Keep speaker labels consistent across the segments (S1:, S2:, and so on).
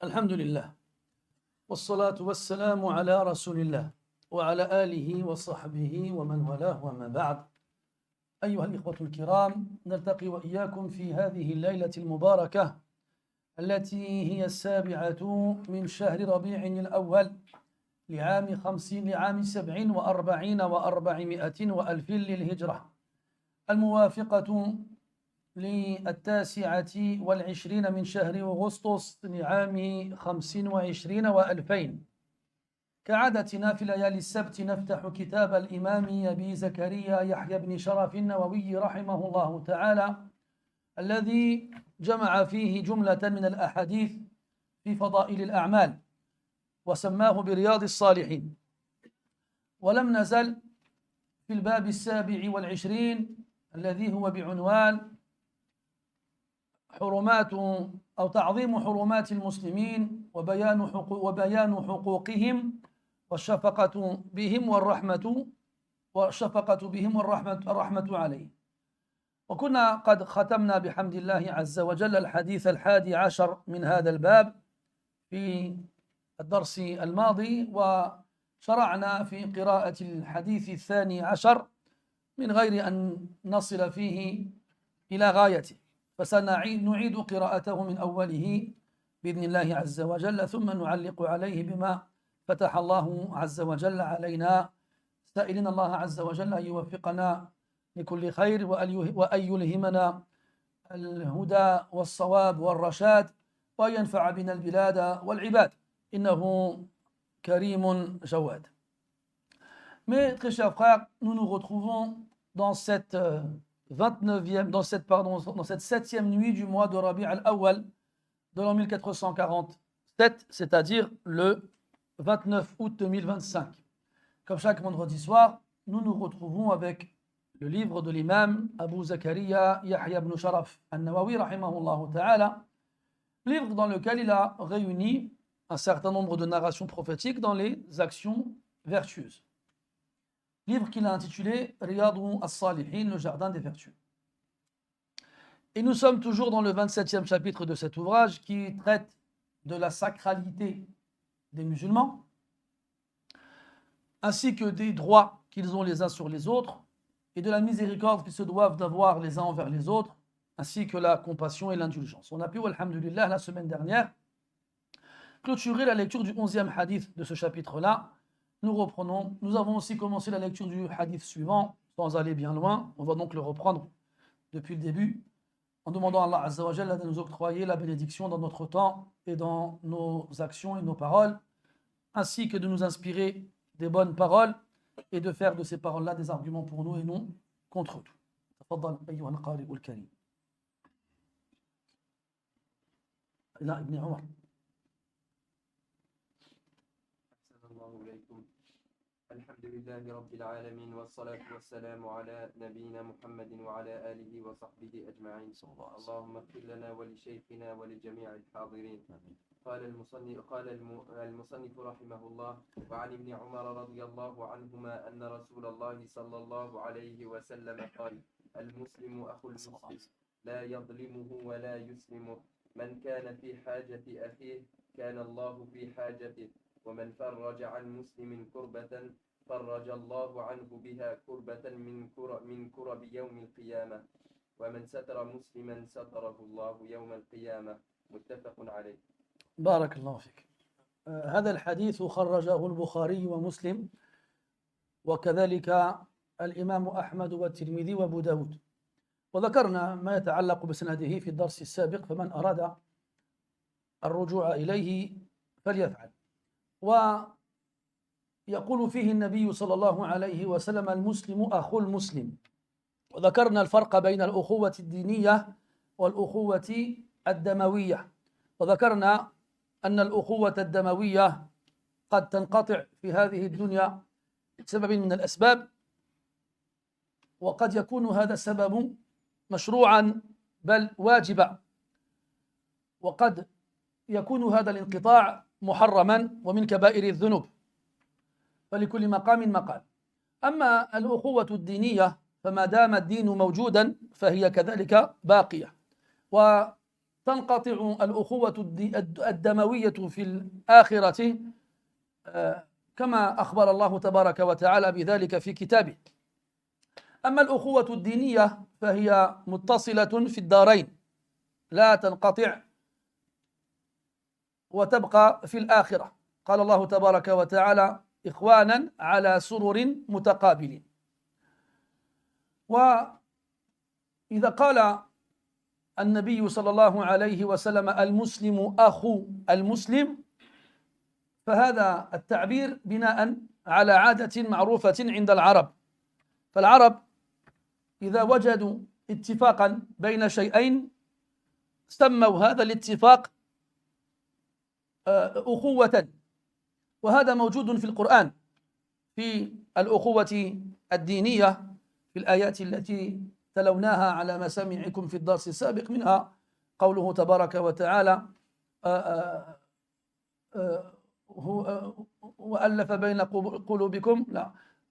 S1: الحمد لله والصلاة والسلام على رسول الله وعلى آله وصحبه ومن والاه وما بعد. أيها الإخوة الكرام، نلتقي وإياكم في هذه الليلة المباركة التي هي 7 من شهر ربيع الأول لعام 47 و400 وألف للهجرة، الموافقة ل19 من شهر أغسطس لعام 25 و2000. كعادتنا في ليالي السبت نفتح كتاب الإمام أبي زكريا يحيى بن شرف النووي رحمه الله تعالى، الذي جمع فيه جملة من الأحاديث في فضائل الأعمال وسماه برياض الصالحين. ولم نزل في الباب 27 الذي هو بعنوان حرمات أو تعظيم حرمات المسلمين وبيان حقوقهم والشفقة بهم والرحمة عليهم. وكنا قد ختمنا بحمد الله عز وجل الحديث 11 من هذا الباب في الدرس الماضي، وشرعنا في قراءة الحديث 12 من غير أن نصل فيه إلى غايته، فسنعيد قراءته من أوله بإذن الله عز وجل، ثم نعلق عليه بما فتح الله عز وجل علينا، سائلين الله عز وجل أن يوفقنا لكل خير وأن يلهمنا الهدى والصواب والرشاد، وأن ينفع بنا البلاد والعباد، إنه كريم جواد. Mais très chers frères, nous nous retrouvons dans cette 7e nuit du mois de Rabi' al-Awwal de l'an 1447, c'est-à-dire le 29 août 2025. Comme chaque vendredi soir, nous nous retrouvons avec le livre de l'imam Abu Zakaria Yahya ibn Sharaf al-Nawawi rahimahullah ta'ala, livre dans lequel il a réuni un certain nombre de narrations prophétiques dans les actions vertueuses. Livre qu'il a intitulé Riyadou as-Salihin, le jardin des vertus. Et nous sommes toujours dans le 27e chapitre de cet ouvrage qui traite de la sacralité des musulmans, ainsi que des droits qu'ils ont les uns sur les autres, et de la miséricorde qu'ils se doivent d'avoir les uns envers les autres, ainsi que la compassion et l'indulgence. On a pu, alhamdulillah, la semaine dernière, clôturer la lecture du 11e hadith de ce chapitre-là. Nous reprenons. Nous avons aussi commencé la lecture du hadith suivant, sans aller bien loin. On va donc le reprendre depuis le début, en demandant à Allah Azza wa Jalla de nous octroyer la bénédiction dans notre temps et dans nos actions et nos paroles, ainsi que de nous inspirer des bonnes paroles et de faire de ces paroles-là des arguments pour nous et non contre eux. تفضل أيها القارئ الكريم. لا ابن عمر.
S2: الحمد لله رب العالمين والصلاة والسلام على نبينا محمد وعلى آله وصحبه أجمعين. اللهم اغفر لنا ولشيخنا ولجميع الحاضرين. قال المصنف رحمه الله: وعن ابن عمر رضي الله عنهما أن رسول الله صلى الله عليه وسلم قال: المسلم أخو المسلم لا يظلمه ولا يسلمه، من كان في حاجة أخيه كان الله في حاجته، ومن فرج عن مسلم كربة فرج الله عنه بها كربة من كرب يوم القيامة، ومن ستر مسلما ستره الله يوم القيامة. متفق عليه.
S1: بارك الله فيك. هذا الحديث خرجه البخاري ومسلم، وكذلك الإمام أحمد والترمذي وأبو داود، وذكرنا ما يتعلق بسنده في الدرس السابق، فمن أراد الرجوع إليه فليفعل. ويقول فيه النبي صلى الله عليه وسلم: المسلم أخو المسلم. وذكرنا الفرق بين الأخوة الدينية والأخوة الدموية، وذكرنا أن الأخوة الدموية قد تنقطع في هذه الدنيا بسبب من الأسباب، وقد يكون هذا السبب مشروعا بل واجبا، وقد يكون هذا الانقطاع محرما ومن كبائر الذنوب، فلكل مقام مقال. أما الأخوة الدينية فما دام الدين موجودا فهي كذلك باقية، تنقطع الأخوة الدموية في الآخرة كما أخبر الله تبارك وتعالى بذلك في كتابه. أما الأخوة الدينية فهي متصلة في الدارين لا تنقطع وتبقى في الآخرة. قال الله تبارك وتعالى إخوانا على سرر متقابلين. وإذا قال النبي صلى الله عليه وسلم المسلم أخو المسلم فهذا التعبير بناء على عادة معروفة عند العرب. فالعرب إذا وجدوا اتفاقا بين شيئين سموا هذا الاتفاق أخوة، وهذا موجود في القرآن في الأخوة الدينية في الآيات التي تلوناها على مسامعكم في الدرس السابق، منها قوله تبارك وتعالى وألف بين قلوبكم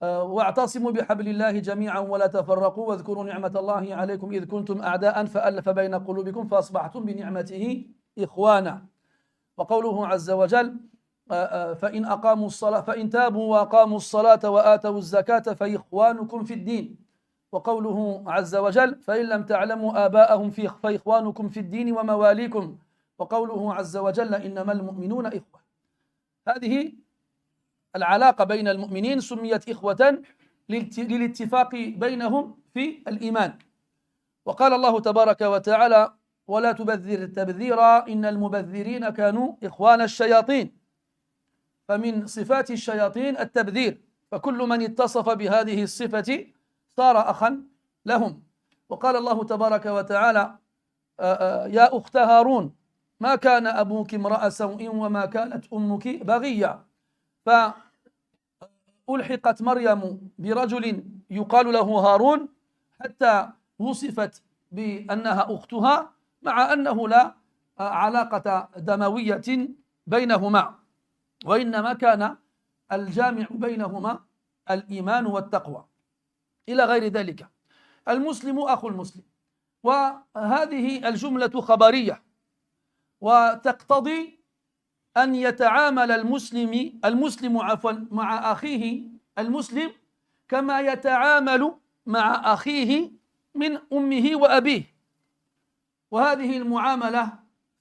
S1: واعتصموا بحبل الله جميعا ولا تفرقوا واذكروا نعمة الله عليكم إذ كنتم أعداء فألف بين قلوبكم فأصبحتم بنعمته إخوانا. وقوله عز وجل فإن تابوا وأقاموا الصلاة وآتوا الزكاة فإخوانكم في الدين. وقوله عز وجل فإن لم تعلموا آباءهم فإخوانكم في الدين ومواليكم. وقوله عز وجل إنما المؤمنون إخوة. هذه العلاقة بين المؤمنين سميت إخوة للاتفاق بينهم في الإيمان. وقال الله تبارك وتعالى ولا تبذر تبذيرا إن المبذرين كانوا إخوان الشياطين. فمن صفات الشياطين التبذير، فكل من اتصف بهذه الصفة صار أخا لهم. وقال الله تبارك وتعالى يا أخت هارون ما كان أبوك امرأ سوء وما كانت أمك بغيا. فألحقت مريم برجل يقال له هارون حتى وصفت بأنها أختها مع أنه لا علاقة دموية بينهما، وإنما كان الجامع بينهما الإيمان والتقوى إلى غير ذلك. المسلم أخو المسلم، وهذه الجملة خبرية وتقتضي أن يتعامل المسلم مع أخيه المسلم كما يتعامل مع أخيه من أمه وأبيه. وهذه المعاملة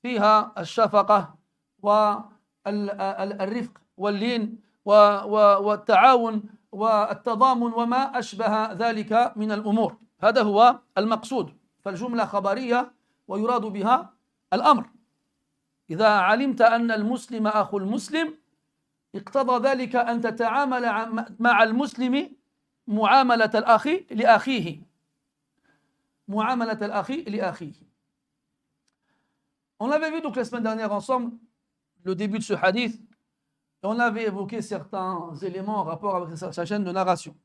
S1: فيها الشفقة والرفق واللين والتعاون والتضامن وما أشبه ذلك من الأمور. هذا هو المقصود. فالجملة خبرية ويراد بها الأمر. إذا علمت أن المسلم أخو المسلم اقتضى ذلك أن تتعامل مع المسلم معاملة الأخ لأخيه. معاملة الأخ لأخيه. On avait vu donc la semaine dernière ensemble le début de ce hadith et on avait évoqué certains éléments en rapport avec sa chaîne de narration.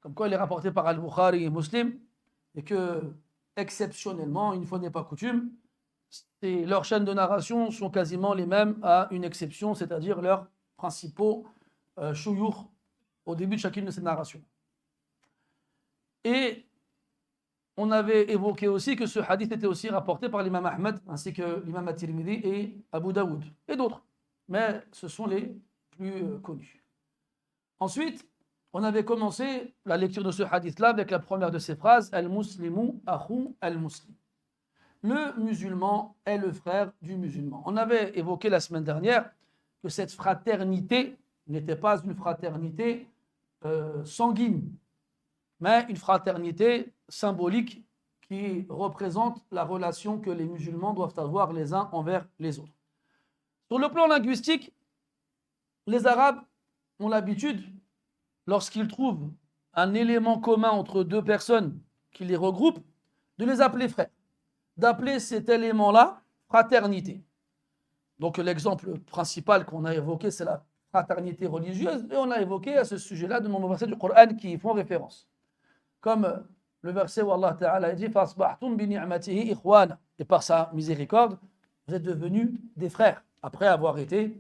S1: Comme quoi il est rapporté par Al-Bukhari et Muslim et que exceptionnellement, une fois n'est pas coutume, leurs chaînes de narration sont quasiment les mêmes à une exception, c'est-à-dire leurs principaux shuyukh au début de chacune de ces narrations. Et on avait évoqué aussi que ce hadith était aussi rapporté par l'imam Ahmed ainsi que l'imam At-Tirmidhi et Abu Daoud et d'autres, mais ce sont les plus connus. Ensuite, on avait commencé la lecture de ce hadith-là avec la première de ces phrases Al-Muslimu akhu al-Muslim. Le musulman est le frère du musulman. On avait évoqué la semaine dernière que cette fraternité n'était pas une fraternité sanguine, mais une fraternité symbolique qui représente la relation que les musulmans doivent avoir les uns envers les autres. Sur le plan linguistique, les Arabes ont l'habitude, lorsqu'ils trouvent un élément commun entre deux personnes qui les regroupent, de les appeler frères, d'appeler cet élément-là fraternité. Donc l'exemple principal qu'on a évoqué, c'est la fraternité religieuse, et on a évoqué à ce sujet-là de nombreux versets du Coran qui y font référence. Comme le verset où Allah Ta'ala dit فَأَصْبَحْتُمْ بِنِعْمَتِهِ إِخْوَانًا, et par sa miséricorde, vous êtes devenus des frères, après avoir été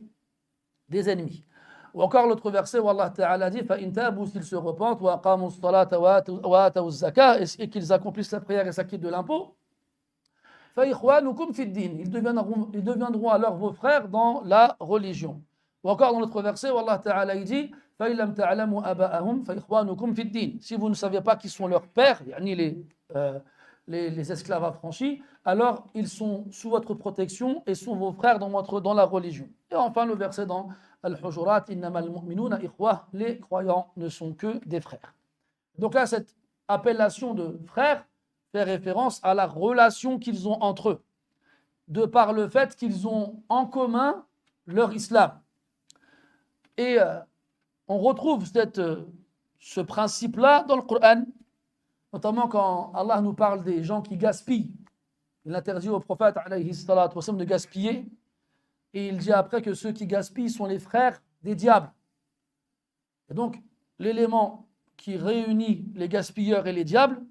S1: des ennemis. Ou encore l'autre verset où Allah Ta'ala dit فَإِنْ تَابُوا, s'ils se repentent, وَأَقَامُوا الصَّلَاةَ وَآتَوُا الزَّكَاةَ, et qu'ils accomplissent la prière et s'acquittent de l'impôt, فإخوانكم في الدين. Ils deviendront alors vos frères dans la religion. Ou encore dans l'autre verset, Allah Ta'ala il dit فإن لم تعلموا آباءهم فإخوانكم في الدين. Si vous ne savez pas qui sont leurs pères, yani les esclaves affranchis, alors ils sont sous votre protection et sont vos frères dans la religion. Et enfin le verset dans Al-Hujurat, innamal mu'minuna ikhwah, les croyants ne sont que des frères. Donc là, cette appellation de frère fait référence à la relation qu'ils ont entre eux, de par le fait qu'ils ont en commun leur islam. Et on retrouve ce principe-là dans le Coran, notamment quand Allah nous parle des gens qui gaspillent. Il interdit au prophète alayhi salatu wa sallam de gaspiller, et il dit après que ceux qui gaspillent sont les frères des diables. Et donc, l'élément qui réunit les gaspilleurs et les diables,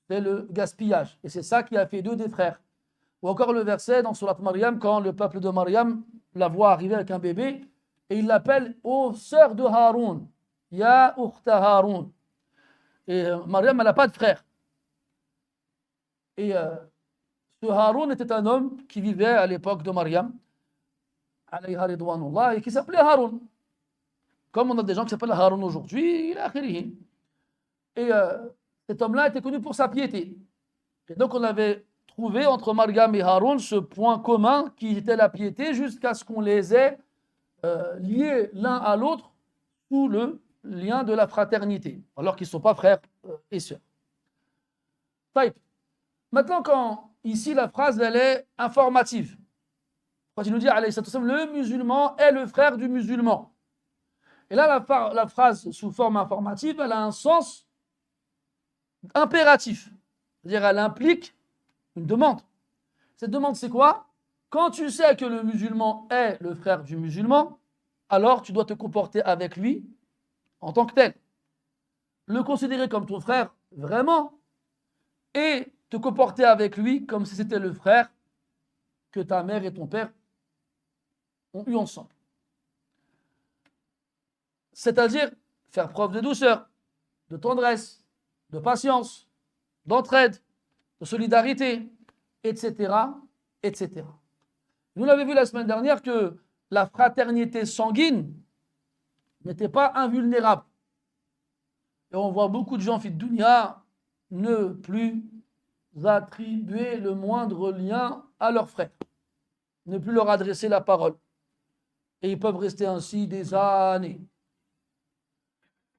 S1: c'est le gaspillage. Et c'est ça qui a fait d'eux des frères. Ou encore le verset dans Surat Maryam, quand le peuple de Maryam la voit arriver avec un bébé, et il l'appelle ô sœur de Haroun, Ya ukhta Haroun. Et Maryam, elle n'a pas de frère. Et ce Haroun était un homme qui vivait à l'époque de Maryam, alayha ridwanullah, et qui s'appelait Haroun. Comme on a des gens qui s'appellent Haroun aujourd'hui, il a akhirihi. Et cet homme-là était connu pour sa piété. Et donc on avait trouvé entre Maryam et Haroun ce point commun qui était la piété, jusqu'à ce qu'on les ait liés l'un à l'autre sous le lien de la fraternité, alors qu'ils ne sont pas frères et sœurs. Maintenant, quand ici la phrase elle est informative, quand il nous dit alayhi salatu wassalam, le musulman est le frère du musulman. Et là, la phrase sous forme informative, elle a un sens impératif. C'est-à-dire, elle implique une demande. Cette demande, c'est quoi? Quand tu sais que le musulman est le frère du musulman, alors tu dois te comporter avec lui en tant que tel. Le considérer comme ton frère, vraiment, et te comporter avec lui comme si c'était le frère que ta mère et ton père ont eu ensemble. C'est-à-dire faire preuve de douceur, de tendresse, de patience, d'entraide, de solidarité, etc., etc. Nous l'avons vu la semaine dernière que la fraternité sanguine n'était pas invulnérable. Et on voit beaucoup de gens, fit dunya, ne plus attribuer le moindre lien à leurs frères, ne plus leur adresser la parole. Et ils peuvent rester ainsi des années.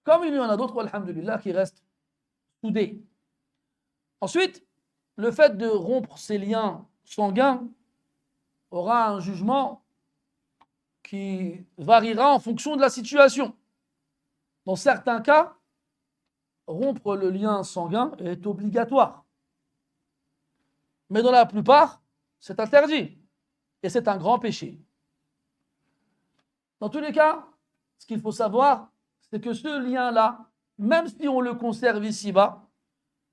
S1: Comme il y en a d'autres, alhamdulillah, qui restent soudés. Ensuite, le fait de rompre ces liens sanguins aura un jugement qui variera en fonction de la situation. Dans certains cas, rompre le lien sanguin est obligatoire. Mais dans la plupart, c'est interdit. Et c'est un grand péché. Dans tous les cas, ce qu'il faut savoir, c'est que ce lien-là, même si on le conserve ici-bas,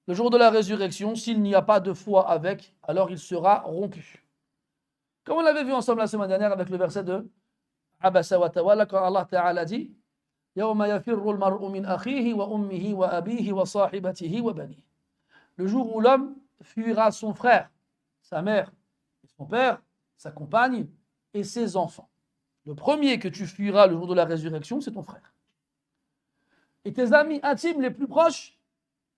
S1: le jour de la résurrection, s'il n'y a pas de foi avec, alors il sera rompu. Comme on l'avait vu ensemble la semaine dernière avec le verset de Abasa wa Tawalla, quand Allah Ta'ala dit يَوْمَ يَفِرُّ الْمَرْءُ مِنْ أَخِيهِ وَأُمِّهِ وَأَبِيهِ وَصَاحِبَتِهِ وَبَنِيهِ. Le jour où l'homme fuira son frère, sa mère, son père, sa compagne et ses enfants. Le premier que tu fuiras le jour de la résurrection, c'est ton frère. Et tes amis intimes les plus proches,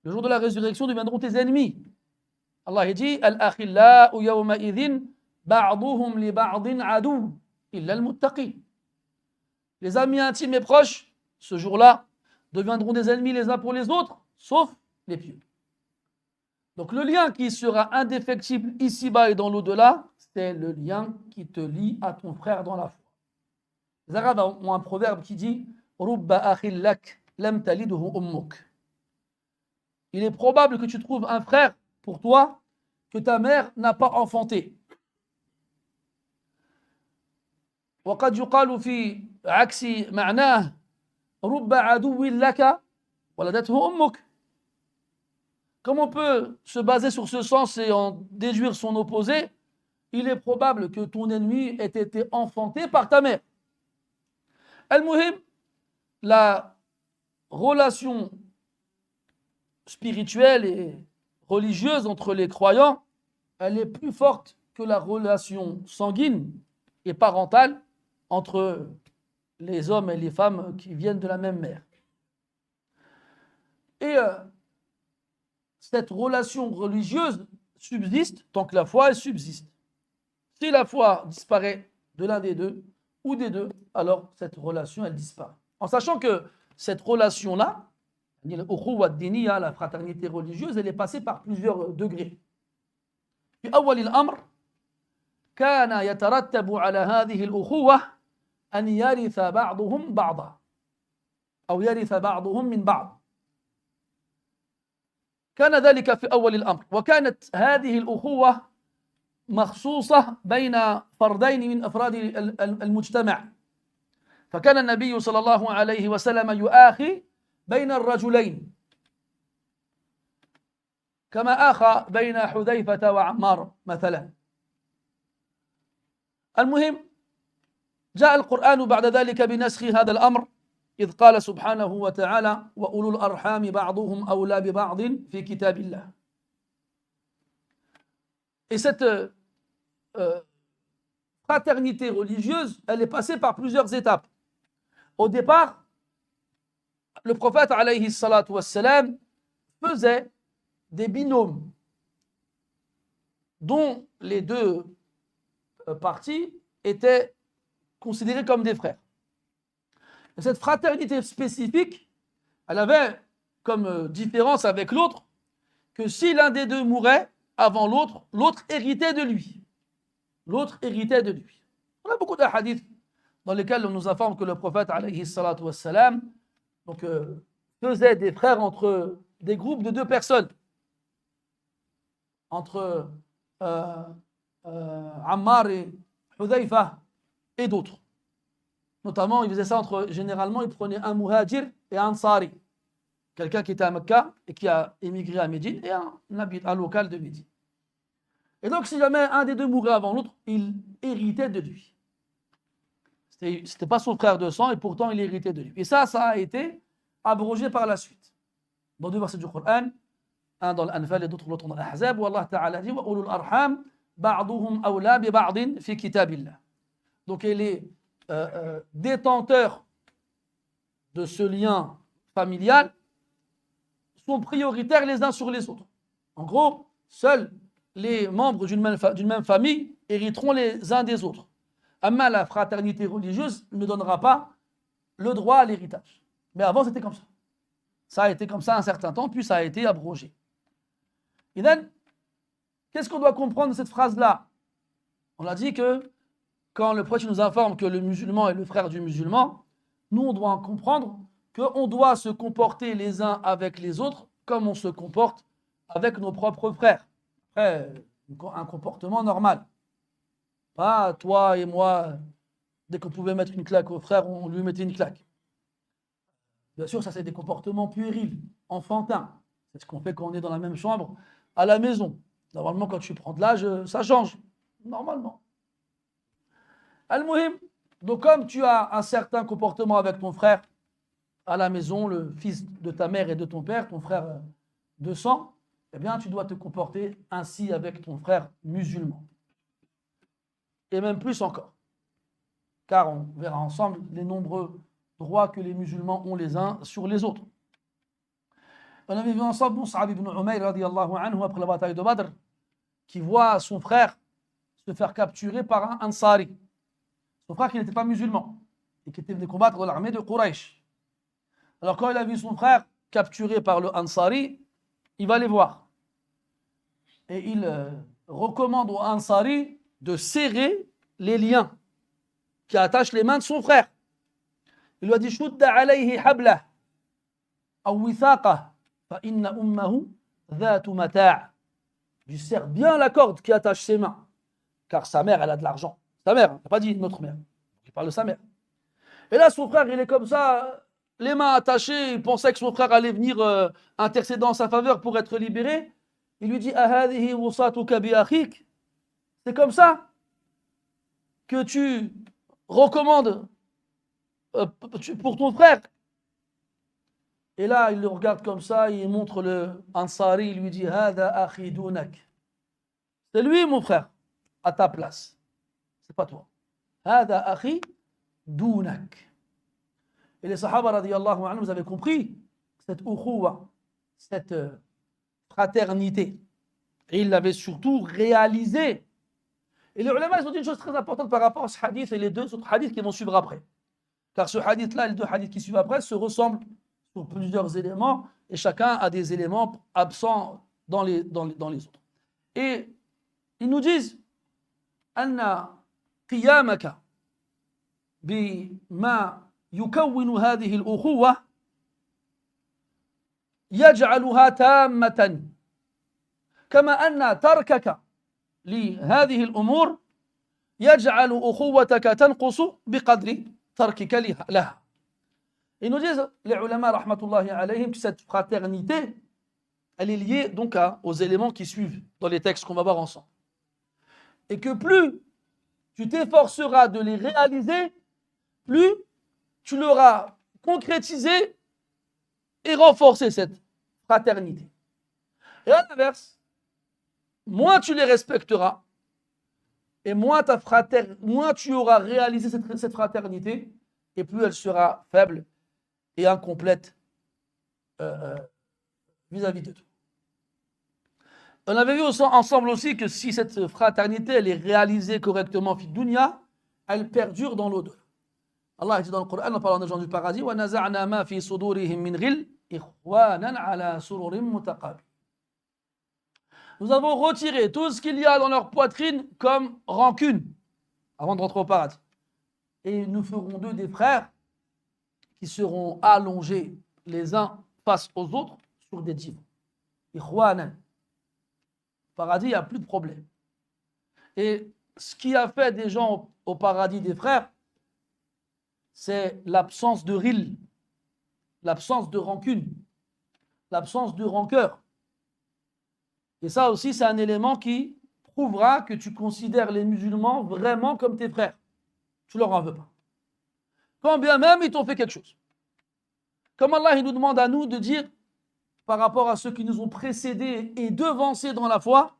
S1: le jour de la résurrection, deviendront tes ennemis. Allah dit Al-akhillau yawma idhin ba'duhum li ba'din adu illa al-muttaqin. Les amis intimes et proches, ce jour-là, deviendront des ennemis les uns pour les autres, sauf les pieux. Donc le lien qui sera indéfectible ici-bas et dans l'au-delà, c'est le lien qui te lie à ton frère dans la foi. Les Arabes ont un proverbe qui dit Rubba akhil lak lam taliduhu ummuk. Il est probable que tu trouves un frère pour toi que ta mère n'a pas enfanté. وقد يقال في عكس معناه رب عدو لك ولدته أمك. Comme on peut se baser sur ce sens et en déduire son opposé, il est probable que ton ennemi ait été enfanté par ta mère. Al-Muhim, la relation spirituelle et religieuse entre les croyants elle est plus forte que la relation sanguine et parentale entre les hommes et les femmes qui viennent de la même mère. Et cette relation religieuse subsiste tant que la foi elle subsiste. Si la foi disparaît de l'un des deux ou des deux, alors cette relation elle disparaît. En sachant que cette relation-là, la fraternité religieuse, elle est passée par plusieurs degrés. في أول الأمر كان يترتب على هذه الأخوة أن يرث بعضهم بعضا أو يرث بعضهم من بعض. كان ذلك في أول الأمر، وكانت هذه الأخوة مخصوصة بين فردين من أفراد المجتمع، فكان النبي صلى الله عليه وسلم يؤاخي بين الرجلين كما آخى بين حذيفة وعمار مثلا. المهم جاء القرآن بعد ذلك بنسخ هذا الأمر إذ قال سبحانه وتعالى وأولو الأرحام بعضهم أولى ببعض في كتاب الله. Et cette fraternité religieuse, elle est passée par plusieurs étapes. Au départ, le prophète alayhi salatu wassalam faisait des binômes dont les deux parties étaient considérées comme des frères. Et cette fraternité spécifique, elle avait comme différence avec l'autre que si l'un des deux mourait avant l'autre, l'autre héritait de lui. L'autre héritait de lui. On a beaucoup de hadiths dans lesquels on nous informe que le prophète alayhi salatu wassalam faisait des frères entre des groupes de deux personnes, entre Ammar et Hudhayfa et d'autres. Notamment, il faisait ça généralement, il prenait un muhajir et un ansari, quelqu'un qui était à Mecca et qui a émigré à Médine, et un local de Médine. Et donc, si jamais un des deux mourait avant l'autre, il héritait de lui. C'était pas son frère de sang, et pourtant il héritait de lui. Et ça a été abrogé par la suite. Dans deux versets du Coran, un dans l'Anfal et l'autre dans l'Ahzab, où Allah Ta'ala dit wa ulul arham ba'duhum awla bi ba'din fi kitabillah. Donc, les détenteurs de ce lien familial sont prioritaires les uns sur les autres. En gros, seuls les membres d'une même famille hériteront les uns des autres. Amma la fraternité religieuse ne donnera pas le droit à l'héritage. Mais avant, c'était comme ça. Ça a été comme ça un certain temps, puis ça a été abrogé. Et then, qu'est-ce qu'on doit comprendre de cette phrase-là? On a dit que quand le prophète nous informe que le musulman est le frère du musulman, nous, on doit comprendre qu'on doit se comporter les uns avec les autres comme on se comporte avec nos propres frères. Après, un comportement normal. Pas toi et moi, dès qu'on pouvait mettre une claque au frère, on lui mettait une claque. Bien sûr, ça c'est des comportements puérils, enfantins. C'est ce qu'on fait quand on est dans la même chambre, à la maison. Normalement, quand tu prends de l'âge, ça change. Normalement. Al-Muhim, donc comme tu as un certain comportement avec ton frère à la maison, le fils de ta mère et de ton père, ton frère de sang, eh bien tu dois te comporter ainsi avec ton frère musulman. Et même plus encore. Car on verra ensemble les nombreux droits que les musulmans ont les uns sur les autres. On avait vu ensemble Mus'ab ibn Umayr radiyallahu anhu après la bataille de Badr, qui voit son frère se faire capturer par un Ansari. Son frère qui n'était pas musulman et qui était venu combattre dans l'armée de Quraysh. Alors quand il a vu son frère capturé par le Ansari, il va les voir. Et il recommande au Ansari de serrer les liens qui attachent les mains de son frère. Il lui a dit Shudda alayhi hablah aw withaqah fa inna ummahu dhatu mata'. Il serre bien la corde qui attache ses mains, car sa mère, elle a de l'argent. Sa mère, il n'a pas dit notre mère, il parle de sa mère. Et là, son frère, il est comme ça, les mains attachées, il pensait que son frère allait venir intercéder en sa faveur pour être libéré. Il lui dit Ahadihi wusatuka bi akhik. C'est comme ça que tu recommandes pour ton frère. Et là, il le regarde comme ça, il montre le Ansari, il lui dit Hada akhi dunak. C'est lui, mon frère, à ta place. C'est pas toi. Hada akhi dounak. Et les Sahaba, radiyallahu anhum, vous avez compris cette ukhuwa, cette fraternité. Et ils l'avaient surtout réalisé. Et les ulama, ils ont dit une chose très importante par rapport à ce hadith et les deux autres hadiths qui vont suivre après. Car ce hadith-là et les deux hadiths qui suivent après se ressemblent sur plusieurs éléments et chacun a des éléments absents dans les autres. Et ils nous disent أن قيامك بما يكون هذه الأخوة يجعلها تامة كما أن تركك لهذه الأمور يجعل أخوتك تنقص بقدر تركك لها. Ils nous disent, les ulama rahmatullahi alayhim, que cette fraternité, elle est liée donc aux éléments qui suivent dans les textes qu'on va voir ensemble. Et que plus tu t'efforceras de les réaliser, plus tu l'auras concrétisé et renforcé cette fraternité. Et à l'inverse, moins tu les respecteras, et moins tu auras réalisé cette fraternité, et plus elle sera faible et incomplète vis-à-vis de toi. On avait vu ensemble aussi que si cette fraternité elle est réalisée correctement fi dunya, elle perdure dans l'au-delà. Allah dit dans le Coran en parlant des gens du paradis wa naza'na ma fi sudurihim min ghil ikhwanan ala sururin mutaqabil. Nous avons retiré tout ce qu'il y a dans leur poitrine comme rancune avant de rentrer au paradis. Et nous ferons d'eux des frères qui seront allongés les uns face aux autres sur des divans. Ikhwanan. Paradis, il n'y a plus de problème. Et ce qui a fait des gens au paradis des frères, c'est l'absence de ril, l'absence de rancune, l'absence de rancœur. Et ça aussi, c'est un élément qui prouvera que tu considères les musulmans vraiment comme tes frères. Tu leur en veux pas. Quand bien même ils t'ont fait quelque chose. Comme Allah il nous demande à nous de dire par rapport à ceux qui nous ont précédés et devancés dans la foi,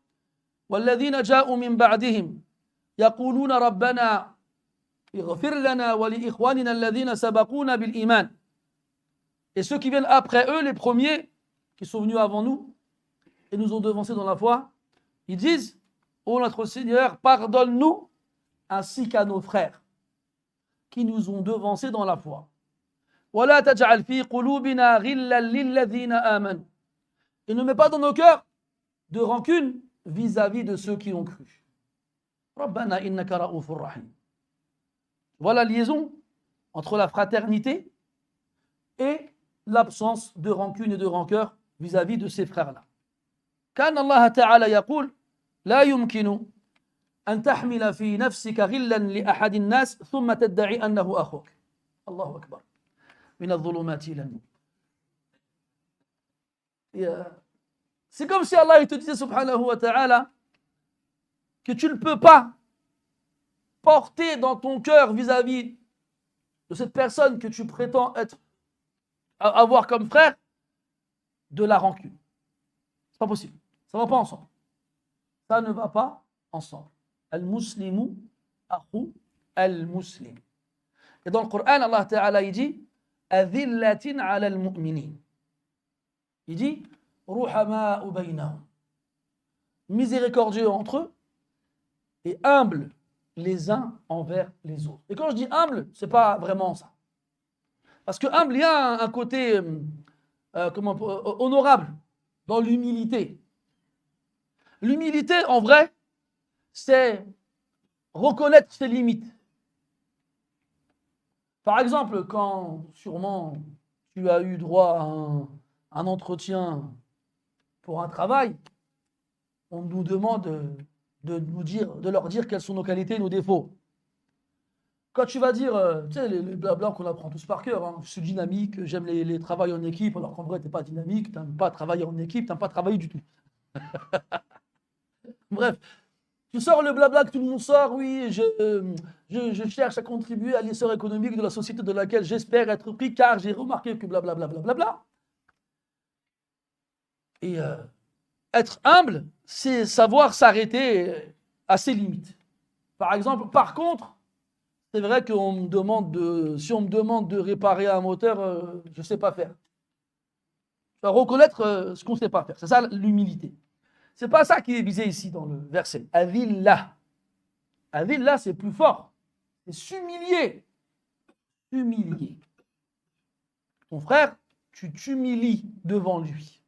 S1: وَالَّذِينَ جَاءُوا مِن بَعْدِهِمْ يَقُولُونَ رَبَّنَا اغْفِرْ لَنَا وَلِإِخْوَانِنَا الَّذِينَ سَبَقُونَا بِالْإِيمَانِ. Et ceux qui viennent après eux, les premiers qui sont venus avant nous et nous ont devancés dans la foi, ils disent, ô notre Seigneur, pardonne-nous ainsi qu'à nos frères qui nous ont devancés dans la foi. وَلَا تَجْعَلْ فِي قُلُوبِنَا غِلًّا لِلَّذِينَ آمَنُوا. Et ne mets pas dans nos cœurs de rancune vis-à-vis de ceux qui ont cru. رَبَّنَا إِنَّكَ رَءُوفٌ رَحِيمٌ. Voilà la liaison entre la fraternité et l'absence de rancune et de rancœur vis-à-vis de ces frères-là. كان الله تعالى يقول لا يمكن أن تحمل في نفسك غلا لأحد الناس ثم تدعي أنه أخوك. الله أكبر. من الظلمات إلى النور. C'est comme si Allah il te disait subhanahu wa ta'ala que tu ne peux pas porter dans ton cœur vis-à-vis de cette personne que tu prétends avoir comme frère de la rancune. C'est pas possible. Ça ne va pas ensemble. Ça ne va pas ensemble. Al-Muslimu akhu al-Muslim. Et dans le Coran, Allah Ta'ala il dit Adhillatin ala al-mu'minin. Il dit Ruhama'u baynahum. Miséricordieux entre eux et humbles les uns envers les autres. Et quand je dis humble, c'est pas vraiment ça. Parce que humble, il y a un côté honorable dans l'humilité. L'humilité, en vrai, c'est reconnaître ses limites. Par exemple, quand sûrement tu as eu droit à un entretien pour un travail, on nous demande de leur dire quelles sont nos qualités et nos défauts. Quand tu vas dire, tu sais, les blabla qu'on apprend tous par cœur, hein, je suis dynamique, j'aime les travails en équipe, alors qu'en vrai, tu n'es pas dynamique, tu n'aimes pas travailler en équipe, tu n'aimes pas travailler du tout. Bref, tu sors le blabla que tout le monde sort, oui, je cherche à contribuer à l'essor économique de la société de laquelle j'espère être pris, car j'ai remarqué que blablabla. Et être humble, c'est savoir s'arrêter à ses limites. Par exemple, par contre, c'est vrai si on me demande de réparer un moteur, je ne sais pas faire. Il faut reconnaître ce qu'on ne sait pas faire. C'est ça l'humilité. Ce n'est pas ça qui est visé ici dans le verset. Adillah. Adillah, c'est plus fort. C'est s'humilier. Humilier. Ton frère, tu t'humilies devant lui.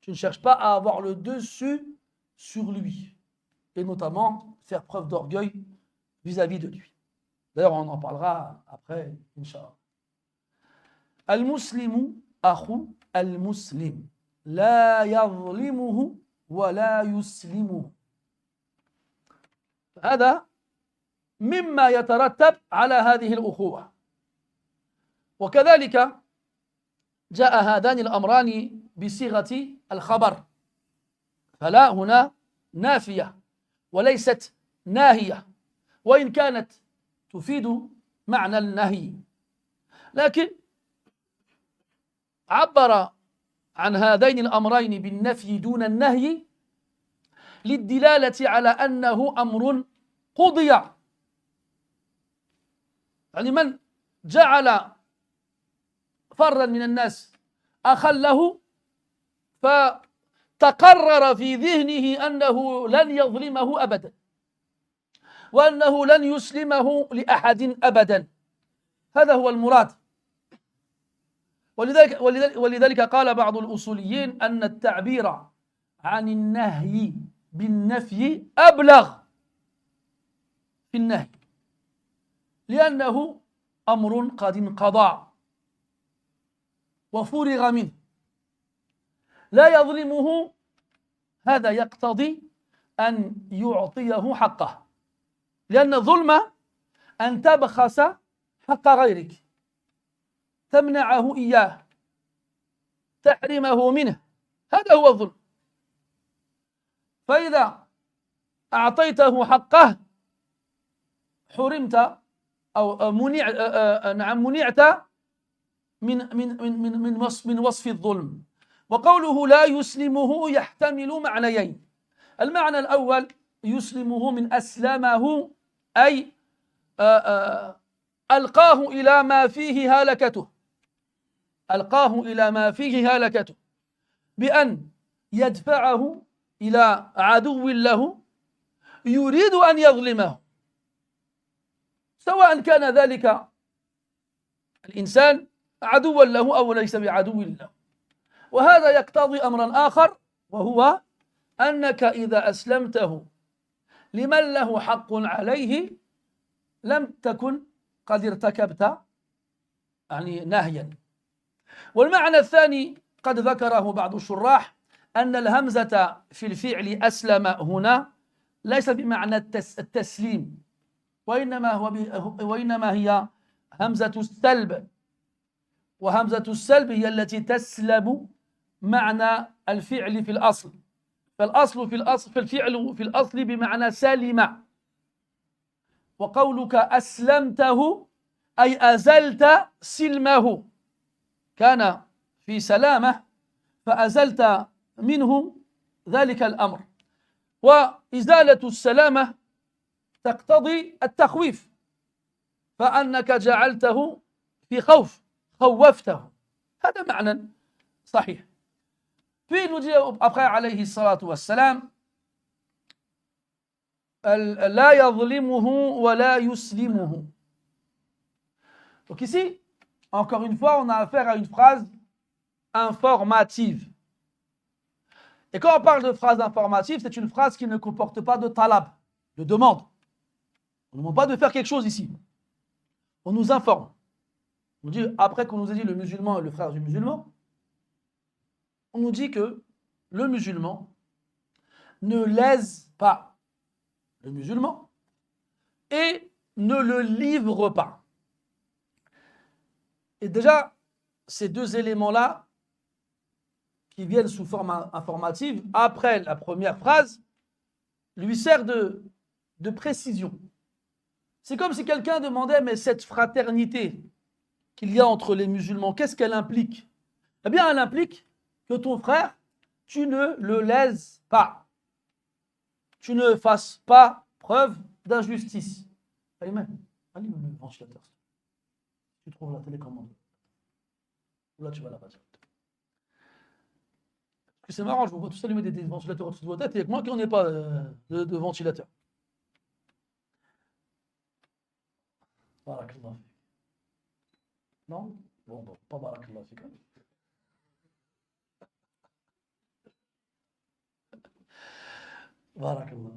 S1: Tu ne cherches pas à avoir le dessus sur lui. Et notamment, faire preuve d'orgueil vis-à-vis de lui. D'ailleurs, on en parlera après, Inch'Allah. Al-Muslimu akhu al-Muslim. La yadlimuhu wa la yuslimuhu. هذا مما يترتب على هذه الأخوة. وكذلك جاء هذان الأمران بصيغة الخبر. فلا هنا نافية وليست ناهية، وإن كانت تفيد معنى النهي، لكن عبر عن هذين الأمرين بالنفي دون النهي للدلالة على أنه أمر قضي. يعني من جعل فرا من الناس أخا له فتقرر في ذهنه أنه لن يظلمه أبدا وأنه لن يسلمه لأحد أبدا. هذا هو المراد. ولذلك قال بعض الأصوليين أن التعبير عن النهي بالنفي أبلغ في النهي، لأنه أمر قد انقضى وفرغ منه. لا يظلمه، هذا يقتضي أن يعطيه حقه، لأن الظلم أن تبخس حق غيرك، تمنعه إياه، تحرمه منه، هذا هو الظلم. فإذا أعطيته حقه حرمت أو منعت من وصف الظلم. وقوله لا يسلمه يحتمل معنيين. المعنى الأول يسلمه من أسلمه، أي ألقاه إلى ما فيه هلكته، ألقاه إلى ما فيه هلكته بأن يدفعه إلى عدو له يريد أن يظلمه، سواء كان ذلك الإنسان عدوا له أو ليس بعدو له. وهذا يقتضي أمرا آخر، وهو أنك إذا أسلمته لمن له حق عليه لم تكن قد ارتكبت يعني نهيا. والمعنى الثاني قد ذكره بعض الشراح، أن الهمزة في الفعل أسلم هنا ليس بمعنى التسليم، وإنما هي همزة السلب، وهمزة السلب هي التي تسلب معنى الفعل في الأصل. فالأصل في الفعل في الأصل بمعنى سلم. وقولك أسلمته أي أزلت سلمه، كان في سلامة فأزلت منه ذلك الأمر. وإزالة السلامة تقتضي التخويف، فأنك جعلته في خوف، خوفته، هذا معنى صحيح. Puis il nous dit après alayhi salatu wassalam, la yadlimuhu wa la yuslimuhu. Donc ici, encore une fois, on a affaire à une phrase informative. Et quand on parle de phrase informative, c'est une phrase qui ne comporte pas de talab, de demande. On ne demande pas de faire quelque chose ici. On nous informe. On dit, après qu'on nous ait dit le musulman et le frère du musulman, on nous dit que le musulman ne lèse pas le musulman et ne le livre pas. Et déjà, ces deux éléments-là, qui viennent sous forme informative, après la première phrase, lui sert de précision. C'est comme si quelqu'un demandait, mais cette fraternité qu'il y a entre les musulmans, qu'est-ce qu'elle implique? Eh bien, elle implique que ton frère, tu ne le lèses pas. Tu ne fasses pas preuve d'injustice. Allez, même, allez, le ventilateur. Tu trouves la télécommande. Là, tu vas là-bas. C'est marrant, je vous vois tous allumer des ventilateurs au-dessus de vos têtes et moi qui n'en ai pas de ventilateur. Barakallah. Non? Bon, pas barakallah. Barakallah.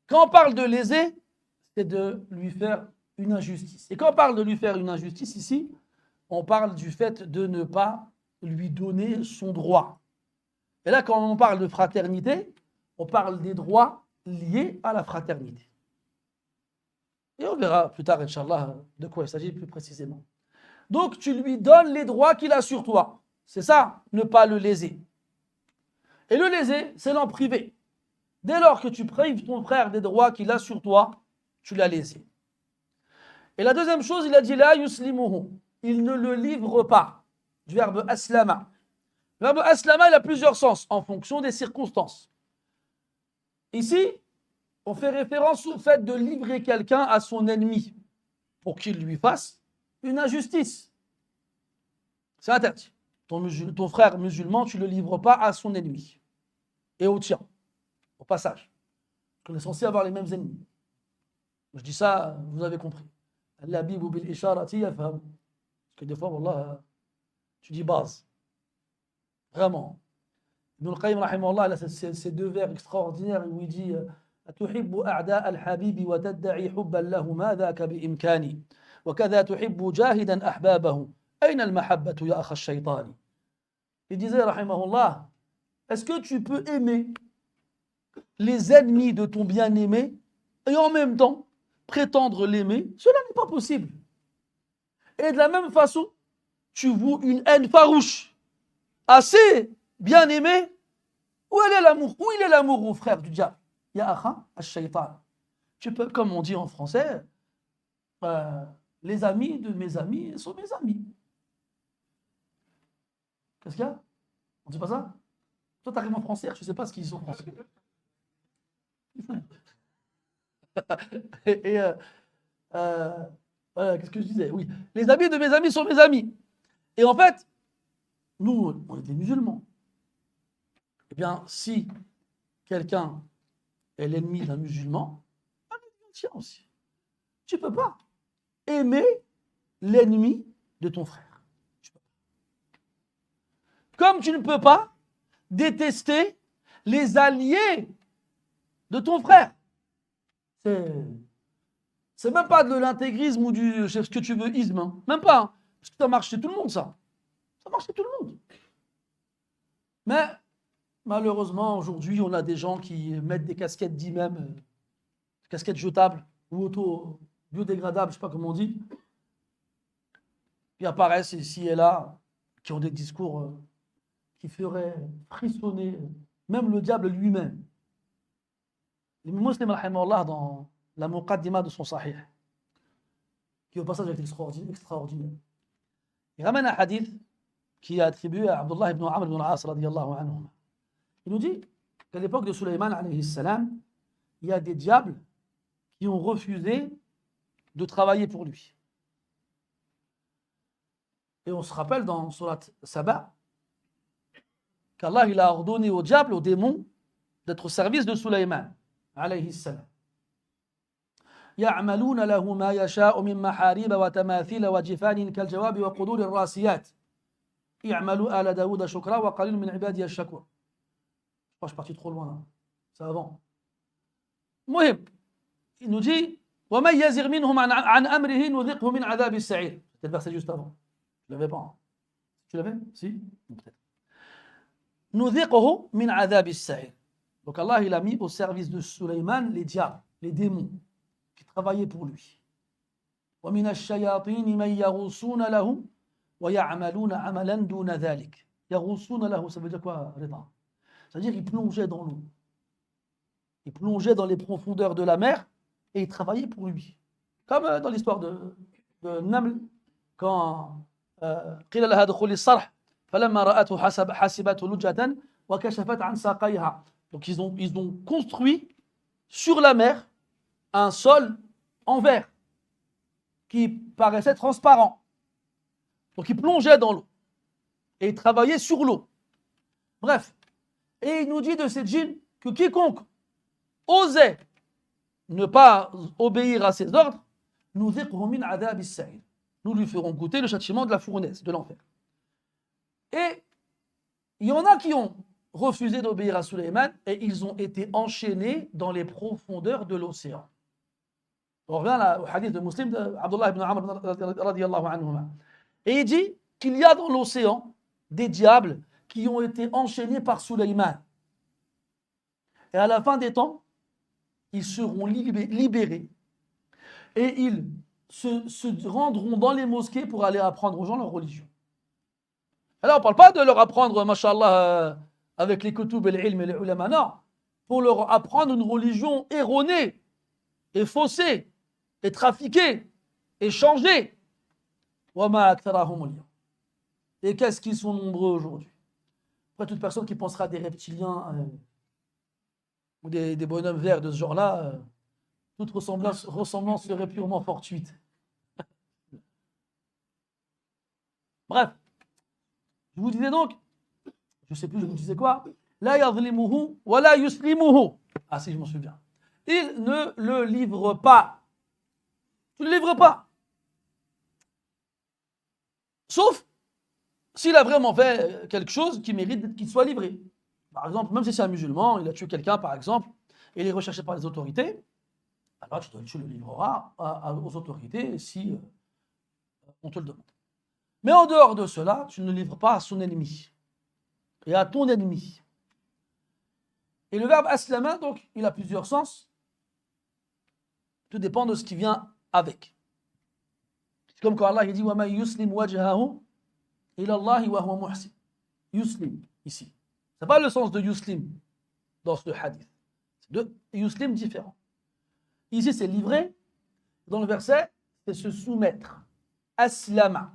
S1: Quand on parle de léser, c'est de lui faire une injustice. Et quand on parle de lui faire une injustice ici, on parle du fait de ne pas lui donner son droit. Et là, quand on parle de fraternité, on parle des droits liés à la fraternité. Et on verra plus tard, Inch'Allah, de quoi il s'agit plus précisément. Donc, tu lui donnes les droits qu'il a sur toi. C'est ça, ne pas le léser. Et le léser, c'est l'en priver. Dès lors que tu prives ton frère des droits qu'il a sur toi, tu l'as lésé. Et la deuxième chose, il a dit la yuslimuhu. Il ne le livre pas. Du verbe aslama. Le verbe aslama, il a plusieurs sens en fonction des circonstances. Ici, on fait référence au fait de livrer quelqu'un à son ennemi pour qu'il lui fasse une injustice. C'est interdit. Ton frère musulman, tu ne le livres pas à son ennemi et au tien, au passage. On est censé avoir les mêmes ennemis. Je dis ça, vous avez compris. Parce que des fois, wallah, tu dis base. Vraiment. Ibn al-Qayyim, rahimahullah, il a ces deux vers extraordinaires où il dit أتحب أعداء الحبيب وتدعي حبا لهما ذاك بإمكاني وكذا تحب جاهدا أحبابه أين المحبة يا أخ الشيطان. Il disait, rahimahullah, est-ce que tu peux aimer les ennemis de ton bien-aimé et en même temps prétendre l'aimer? Cela n'est pas possible. Et de la même façon, tu voues une haine farouche assez bien-aimé. Où est l'amour? Où il est l'amour, mon frère du diable? Ya akha ash-shaytan. Tu peux, comme on dit en français, les amis de mes amis sont mes amis. Qu'est-ce qu'il y a? On dit pas ça? Toi, tu arrives en français, tu ne sais pas ce qu'ils sont en français. Qu'est-ce que je disais? Oui, les amis de mes amis sont mes amis. Et en fait, nous, on était musulmans. Eh bien, si quelqu'un est l'ennemi d'un musulman, tiens aussi. Tu ne peux pas aimer l'ennemi de ton frère. Comme tu ne peux pas détester les alliés de ton frère. C'est même pas de l'intégrisme ou du ce que tu veux isme. Hein. Même pas. Hein. Parce que ça marche chez tout le monde, ça. Ça marche chez tout le monde. Mais malheureusement, aujourd'hui, on a des gens qui mettent des casquettes d'imam, casquettes jetables ou auto-biodégradables, je ne sais pas comment on dit, qui apparaissent ici et là, qui ont des discours qui feraient frissonner même le diable lui-même. L'imam Muslim, rahimahullah, dans la muqaddima de son sahih, qui au passage est extraordinaire. Il ramène un hadith qui est attribué à Abdullah ibn Amr ibn al-As radiyallahu anhu. Il nous dit qu'à l'époque de Sulayman alayhi salam, il y a des diables qui ont refusé de travailler pour lui. Et on se rappelle dans Surat Saba qu'Allah il a ordonné aux diables, aux démons, d'être au service de Sulayman alayhi salam. يعملون له ما يشاء من محاريب وتماثيل وجفان كالجواب وقدور الراسيات يعملوا آل داود شكرا وقليل من عبادي الشكور. Je suis parti trop loin là. C'est avant. Mohib, il nous dit وَمَنْ يَزِغْ مِنْهُمْ عَنْ أَمْرِهِ نُذِقْهُ مِنْ عَذَابِ السَّعِيرِ. C'était le verset juste avant. Tu l'avais pas. Hein. Tu l'avais? Si? Peut-être. نُذِقْهُ مِنْ عَذَابِ السَّعِيرِ. Donc Allah il a mis au service de Sulayman les diables, les démons qui travaillaient pour lui. وَمِنَ الشَّيَاطِينِ مَنْ يَغُوصُونَ لَهُ وَيَعْمَلُونَ عَمَلًا دُونَ ذَلِكَ. يَغُوصُونَ لَهُ, ça veut dire quoi, Rida? C'est-à-dire qu'ils plongeaient dans l'eau. Ils plongeaient dans les profondeurs de la mer et ils travaillaient pour lui. Comme dans l'histoire de Naml, quand قِيلَ لَهَا دُخُولِ الصَّرْحِ فلما رأته حسبته لجة وكشفت عن ساقيها. Donc ils ont construit sur la mer un sol en verre qui paraissait transparent. Donc ils plongeaient dans l'eau et ils travaillaient sur l'eau. Bref, et il nous dit de ces djinns que quiconque osait ne pas obéir à ses ordres, nous lui ferons goûter le châtiment de la fournaise, de l'enfer. Et il y en a qui ont refusé d'obéir à Sulayman et ils ont été enchaînés dans les profondeurs de l'océan. On revient au hadith de Muslim d'Abdullah ibn Amr radiyallahu anhuma. Et il dit qu'il y a dans l'océan des diables qui ont été enchaînés par Sulayman. Et à la fin des temps, ils seront libérés et ils se rendront dans les mosquées pour aller apprendre aux gens leur religion. Alors on ne parle pas de leur apprendre, mashallah, avec les kutub et les ilm et les ulama, non. Pour leur apprendre une religion erronée et faussée et trafiquée et changée. Et qu'est-ce qu'ils sont nombreux aujourd'hui? Après, toute personne qui pensera à des reptiliens ou des bonhommes verts de ce genre-là, toute ressemblance serait purement fortuite. Bref, je vous disais donc, je ne sais plus, je vous disais quoi, la yadlimuhu wa la yuslimuhu. Ah si, je m'en souviens. Il ne le livre pas. Tu ne le livres pas. Sauf s'il a vraiment fait quelque chose qui mérite qu'il soit livré. Par exemple, même si c'est un musulman, il a tué quelqu'un par exemple, et il est recherché par les autorités, alors tu le livreras aux autorités si on te le demande. Mais en dehors de cela, tu ne le livres pas à son ennemi et à ton ennemi. Et le verbe aslama, donc, il a plusieurs sens. Tout dépend de ce qui vient avec. C'est comme quand Allah il dit wa man yuslim wajhahu ila Allah wa huwa muhsin. Yuslim ici. C'est pas le sens de yuslim dans ce hadith. C'est de yuslim différent. Ici c'est livrer. Dans le verset, c'est se soumettre. Aslama.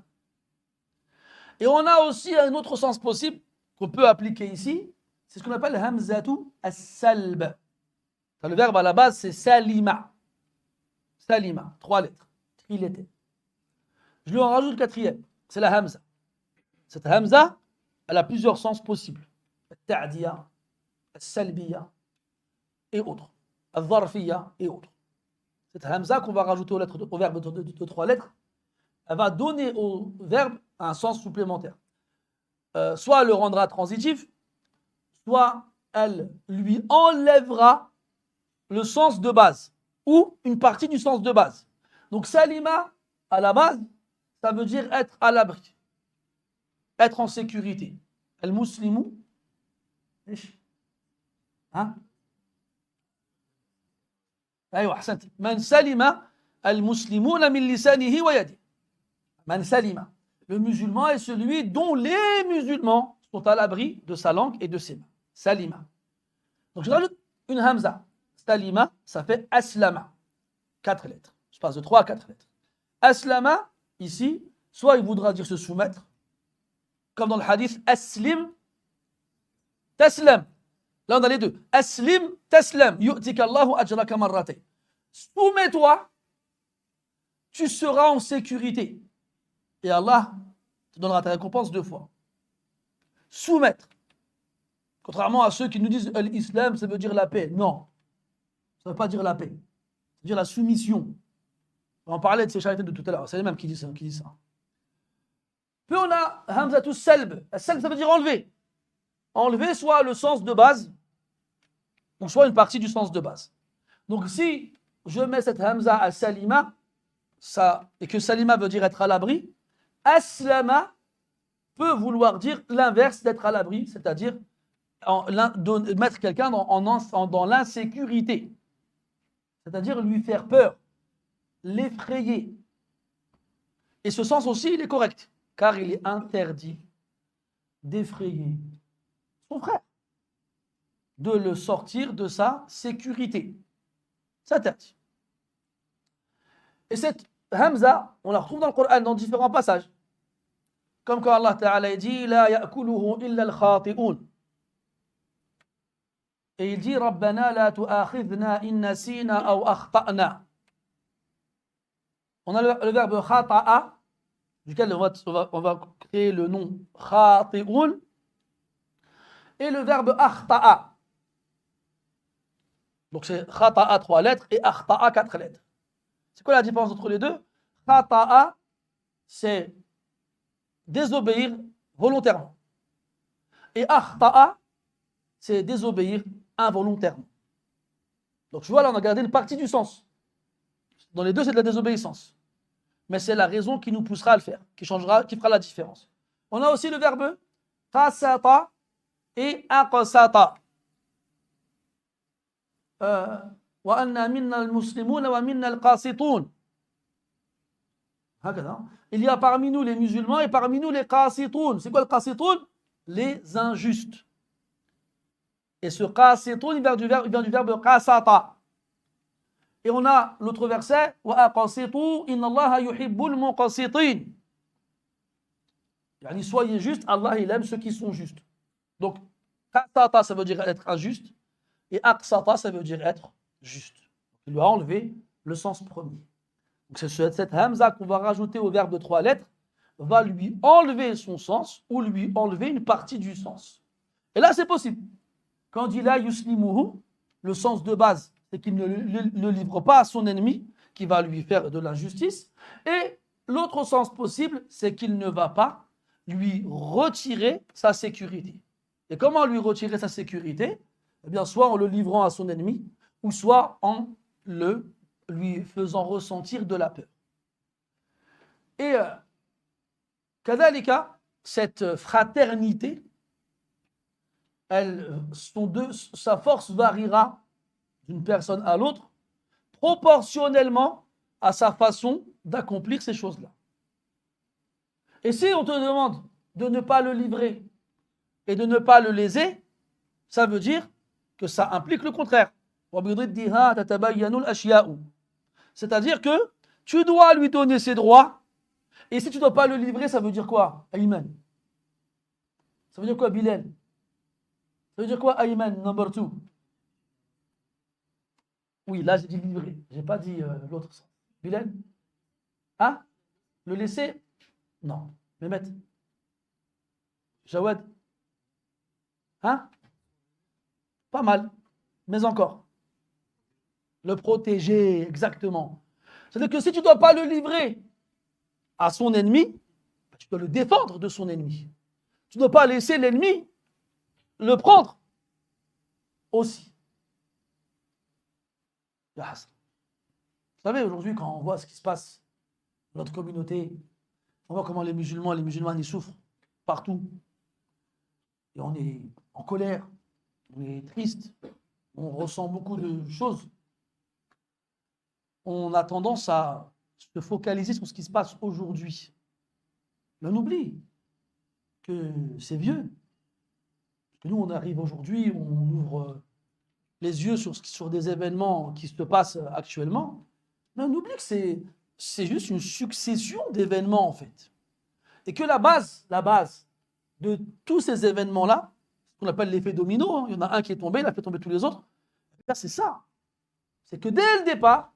S1: Et on a aussi un autre sens possible qu'on peut appliquer ici. C'est ce qu'on appelle hamzatu as-salb. Le verbe à la base c'est salima. Salima, 3 lettres. Il était. Je lui en rajoute le 4e, c'est la hamza. Cette hamza, elle a plusieurs sens possibles. Al-ta'diya, al-salbiya et autres. Al-dharfiya et autres. Cette hamza qu'on va rajouter au verbe de 3 lettres, elle va donner au verbe un sens supplémentaire. Soit elle le rendra transitif, soit elle lui enlèvera le sens de base ou une partie du sens de base. Donc salima, à la base, ça veut dire être à l'abri, être en sécurité. Al-muslimu, hein? أيوة أحسنت. من سلم المسلمون من لسانه ويده. من سلم. Le musulman est celui dont les musulmans sont à l'abri de sa langue et de ses mains. Salima. Donc je rajoute une hamza. Salima, ça fait aslama. 4 lettres. Je passe de 3 à 4 lettres. Aslama, ici, soit il voudra dire se soumettre, comme dans le hadith aslim, taslam. Là on a les deux. Aslim, taslam. Yu'tika Allahu ajraka marratayn. Soumets-toi, tu seras en sécurité. Et Allah te donnera ta récompense 2 fois. Soumettre. Contrairement à ceux qui nous disent l'islam, ça veut dire la paix. Non. Ça ne veut pas dire la paix. Ça veut dire la soumission. On parlait de ces charités de tout à l'heure. C'est les mêmes qui disent ça. Puis on a hamzatus salb. Salb, ça veut dire enlever. Enlever soit le sens de base, ou soit une partie du sens de base. Donc si je mets cette hamza à salima, et que salima veut dire être à l'abri, aslama peut vouloir dire l'inverse d'être à l'abri, c'est-à-dire mettre quelqu'un dans l'insécurité. C'est-à-dire lui faire peur, l'effrayer. Et ce sens aussi, il est correct, car il est interdit d'effrayer son frère, de le sortir de sa sécurité. C'est interdit. Et cette hamza, on la retrouve dans le Coran dans différents passages. comme quand Allah Ta'ala dit La ya'kuluhu illa al-khati'un. Et il dit Rabbana la tu'akhidhna in nasina aw akhta'na. On a le verbe khata'a, duquel on va créer le nom khati'un, et le verbe akhta'a. Donc c'est khata'a 3 lettres et akhta'a 4 lettres. C'est quoi la différence entre les deux? Khata'a, c'est désobéir volontairement. Et akhta'a, c'est désobéir involontairement. Donc tu vois, là on a gardé une partie du sens. Dans les deux, c'est de la désobéissance. Mais c'est la raison qui nous poussera à le faire, qui fera la différence. On a aussi le verbe qasata et aqsata. Wa anna minna al-muslimuna wa minna al-qasitun. Il y a parmi nous les musulmans et parmi nous les qasitun. C'est quoi le qasitun? Les injustes. Et ce qasitun, il vient du verbe qasata. Et on a l'autre verset wa aqsitu inna Allaha yuhibbul muqsitin. Yani soyez justes, Allah il aime ceux qui sont justes. Donc qasata ça veut dire être injuste et aqsata ça veut dire être juste. Il lui a enlevé le sens premier. Donc c'est cette hamza qu'on va rajouter au verbe de 3 lettres va lui enlever son sens ou lui enlever une partie du sens. Et là c'est possible. Quand on dit la yuslimuhu, le sens de base c'est qu'il ne livre pas à son ennemi qui va lui faire de l'injustice. Et l'autre sens possible, c'est qu'il ne va pas lui retirer sa sécurité. Et comment lui retirer sa sécurité? Eh bien, soit en le livrant à son ennemi, ou soit en lui faisant ressentir de la peur. Et kadhalika, cette fraternité, sa force variera d'une personne à l'autre, proportionnellement à sa façon d'accomplir ces choses-là. Et si on te demande de ne pas le livrer et de ne pas le léser, ça veut dire que ça implique le contraire. C'est-à-dire que tu dois lui donner ses droits, et si tu ne dois pas le livrer, ça veut dire quoi? Ayman. Ça veut dire quoi, Bilal? Ça veut dire quoi, Ayman, number 2? Oui, là j'ai dit livrer, j'ai pas dit l'autre sens. Bilal? Hein? Le laisser? Non. Mehmet? Jawad? Hein? Pas mal, mais encore. Le protéger, exactement. C'est-à-dire que si tu ne dois pas le livrer à son ennemi, tu dois le défendre de son ennemi. Tu ne dois pas laisser l'ennemi le prendre aussi. Vous savez, aujourd'hui, quand on voit ce qui se passe dans notre communauté, on voit comment les musulmans, ils souffrent partout. Et on est en colère, on est triste, on ressent beaucoup de choses. On a tendance à se focaliser sur ce qui se passe aujourd'hui. Mais on oublie que c'est vieux. Parce que nous, on arrive aujourd'hui, on ouvre les yeux sur des événements qui se passent actuellement, mais on oublie que c'est juste une succession d'événements en fait. Et que la base de tous ces événements-là, ce qu'on appelle l'effet domino, hein, il y en a un qui est tombé, il a fait tomber tous les autres, là c'est ça. C'est que dès le départ,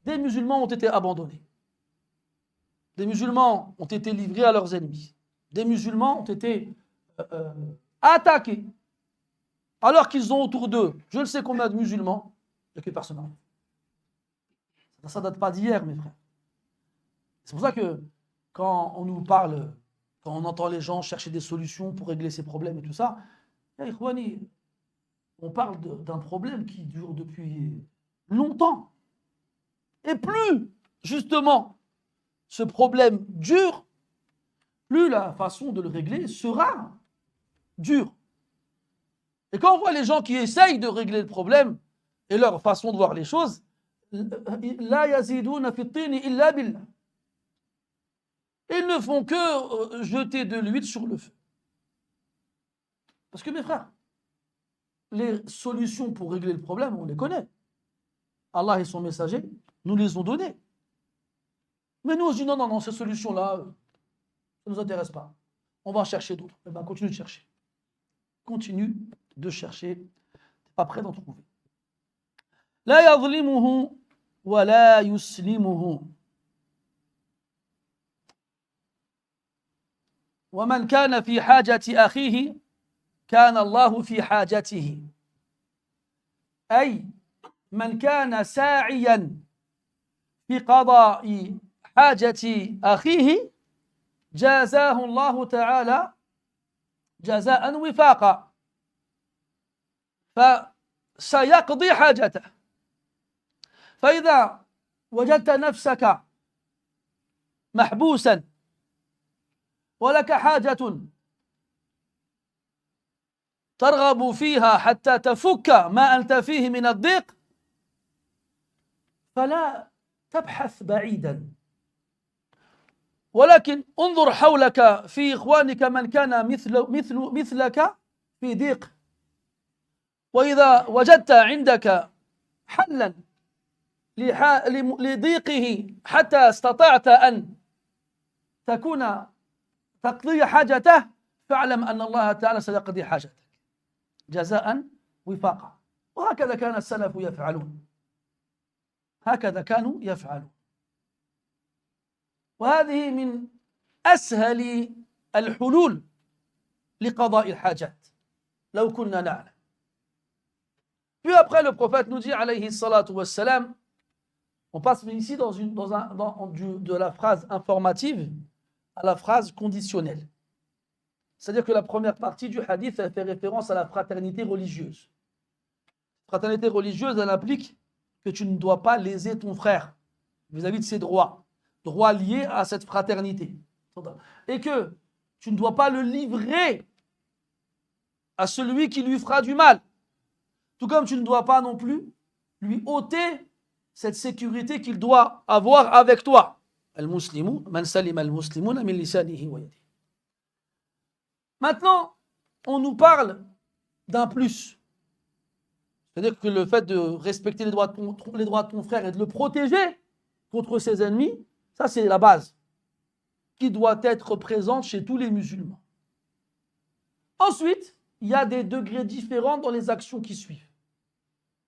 S1: des musulmans ont été abandonnés. Des musulmans ont été livrés à leurs ennemis. Des musulmans ont été attaqués. Alors qu'ils ont autour d'eux, je ne sais combien de musulmans, il n'y a que personne. Ça ne date pas d'hier, mes frères. C'est pour ça que quand on nous parle, quand on entend les gens chercher des solutions pour régler ces problèmes et tout ça, on parle d'un problème qui dure depuis longtemps. Et plus, justement, ce problème dure, plus la façon de le régler sera dure. Et quand on voit les gens qui essayent de régler le problème et leur façon de voir les choses, la yaziduna fi tini illa billah. Ils ne font que jeter de l'huile sur le feu. Parce que mes frères, les solutions pour régler le problème, on les connaît. Allah et son messager nous les ont données. Mais nous on se dit non, ces solutions-là, Ça ne nous intéresse pas. On va en chercher d'autres. Eh bien, continue de chercher. Continue de chercher. Tu n'es pas prêt d'en trouver. لا يظلمه ولا يسلمه ومن كان في حاجة أخيه كان الله في حاجته أي من كان ساعيا في قضاء حاجة أخيه جازاه الله تعالى جزاء وفاقا فسيقضي حاجته. فإذا وجدت نفسك محبوسا ولك حاجة ترغب فيها حتى تفك ما أنت فيه من الضيق فلا تبحث بعيدا ولكن انظر حولك في إخوانك من كان مثلك في ضيق وإذا وجدت عندك حلا لضيقه حتى استطعت أن تقضي حاجته فاعلم أن الله تعالى سيقضي حاجتك جزاء وفاقا. وهكذا كان السلف يفعلون. هكذا كانوا يفعلون. وهذه من أسهل الحلول لقضاء الحاجات لو كنا نعلم. Puis après, le prophète nous dit, alayhi salatu wassalam, on passe ici de la phrase informative à la phrase conditionnelle. C'est-à-dire que la première partie du hadith elle fait référence à la fraternité religieuse. Fraternité religieuse, elle implique que tu ne dois pas léser ton frère vis-à-vis de ses droits liés à cette fraternité. Et que tu ne dois pas le livrer à celui qui lui fera du mal. Tout comme tu ne dois pas non plus lui ôter cette sécurité qu'il doit avoir avec toi. Al-Muslimu, man salima al-Muslimuna min lisanihi wa yadihi. Maintenant, on nous parle d'un plus. C'est-à-dire que le fait de respecter les droits de ton frère et de le protéger contre ses ennemis, ça c'est la base qui doit être présente chez tous les musulmans. Ensuite, il y a des degrés différents dans les actions qui suivent.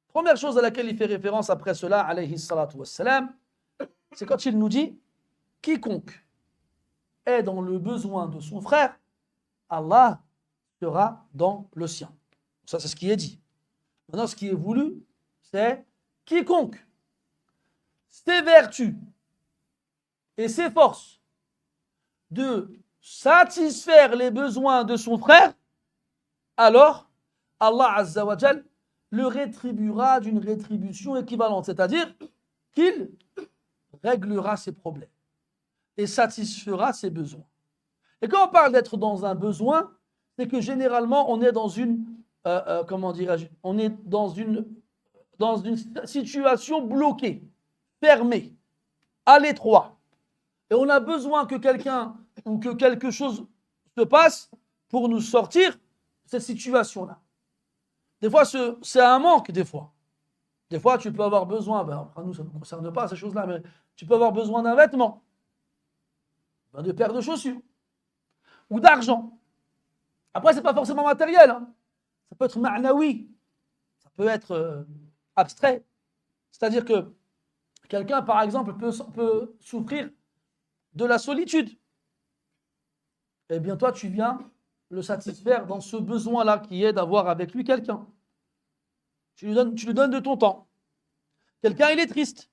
S1: Première chose à laquelle il fait référence après cela, alayhi salatu wassalam, c'est quand il nous dit « Quiconque est dans le besoin de son frère, Allah sera dans le sien. » Ça, c'est ce qui est dit. Maintenant, ce qui est voulu, c'est « Quiconque s'évertue et s'efforce de satisfaire les besoins de son frère, alors Allah Azza wa Jal le rétribuera d'une rétribution équivalente, c'est-à-dire qu'il réglera ses problèmes et satisfera ses besoins. Et quand on parle d'être dans un besoin, c'est que généralement on est dans une, on est dans une situation bloquée, fermée, à l'étroit. Et on a besoin que quelqu'un ou que quelque chose se passe pour nous sortir de cette situation-là. Des fois, c'est un manque, des fois. Des fois, tu peux avoir besoin, après nous, ça ne nous concerne pas, ces choses-là, mais tu peux avoir besoin d'un vêtement, de paires de chaussures, ou d'argent. Après, ce n'est pas forcément matériel. Hein. Ça peut être ma'nawi, ça peut être abstrait. C'est-à-dire que quelqu'un, par exemple, peut souffrir de la solitude. Eh bien, toi, tu viens le satisfaire dans ce besoin-là qui est d'avoir avec lui quelqu'un. Tu lui donnes de ton temps. Quelqu'un, il est triste.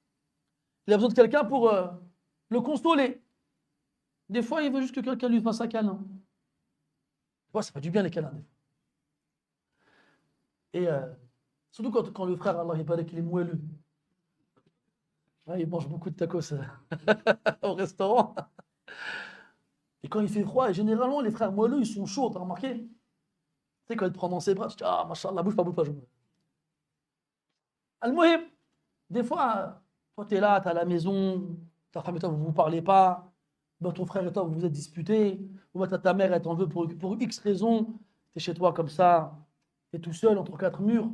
S1: Il a besoin de quelqu'un pour le consoler. Des fois, il veut juste que quelqu'un lui fasse un câlin. Des fois, ça fait du bien les câlins. Et surtout quand le frère, Allah, il paraît qu'il est moelleux. Ouais, il mange beaucoup de tacos au restaurant. Et quand il fait froid, et généralement, les frères moelleux, ils sont chauds, t'as remarqué? Tu sais, quand il te prend dans ses bras, tu dis, ah, machallah, bouge pas, je... Al-Muhim, des fois, toi, t'es là, t'es à la maison, ta femme et toi, vous vous parlez pas, ben, ton frère et toi, vous vous êtes disputés, ou ben, ta mère, elle t'en veut pour X raisons, t'es chez toi comme ça, t'es tout seul entre quatre murs,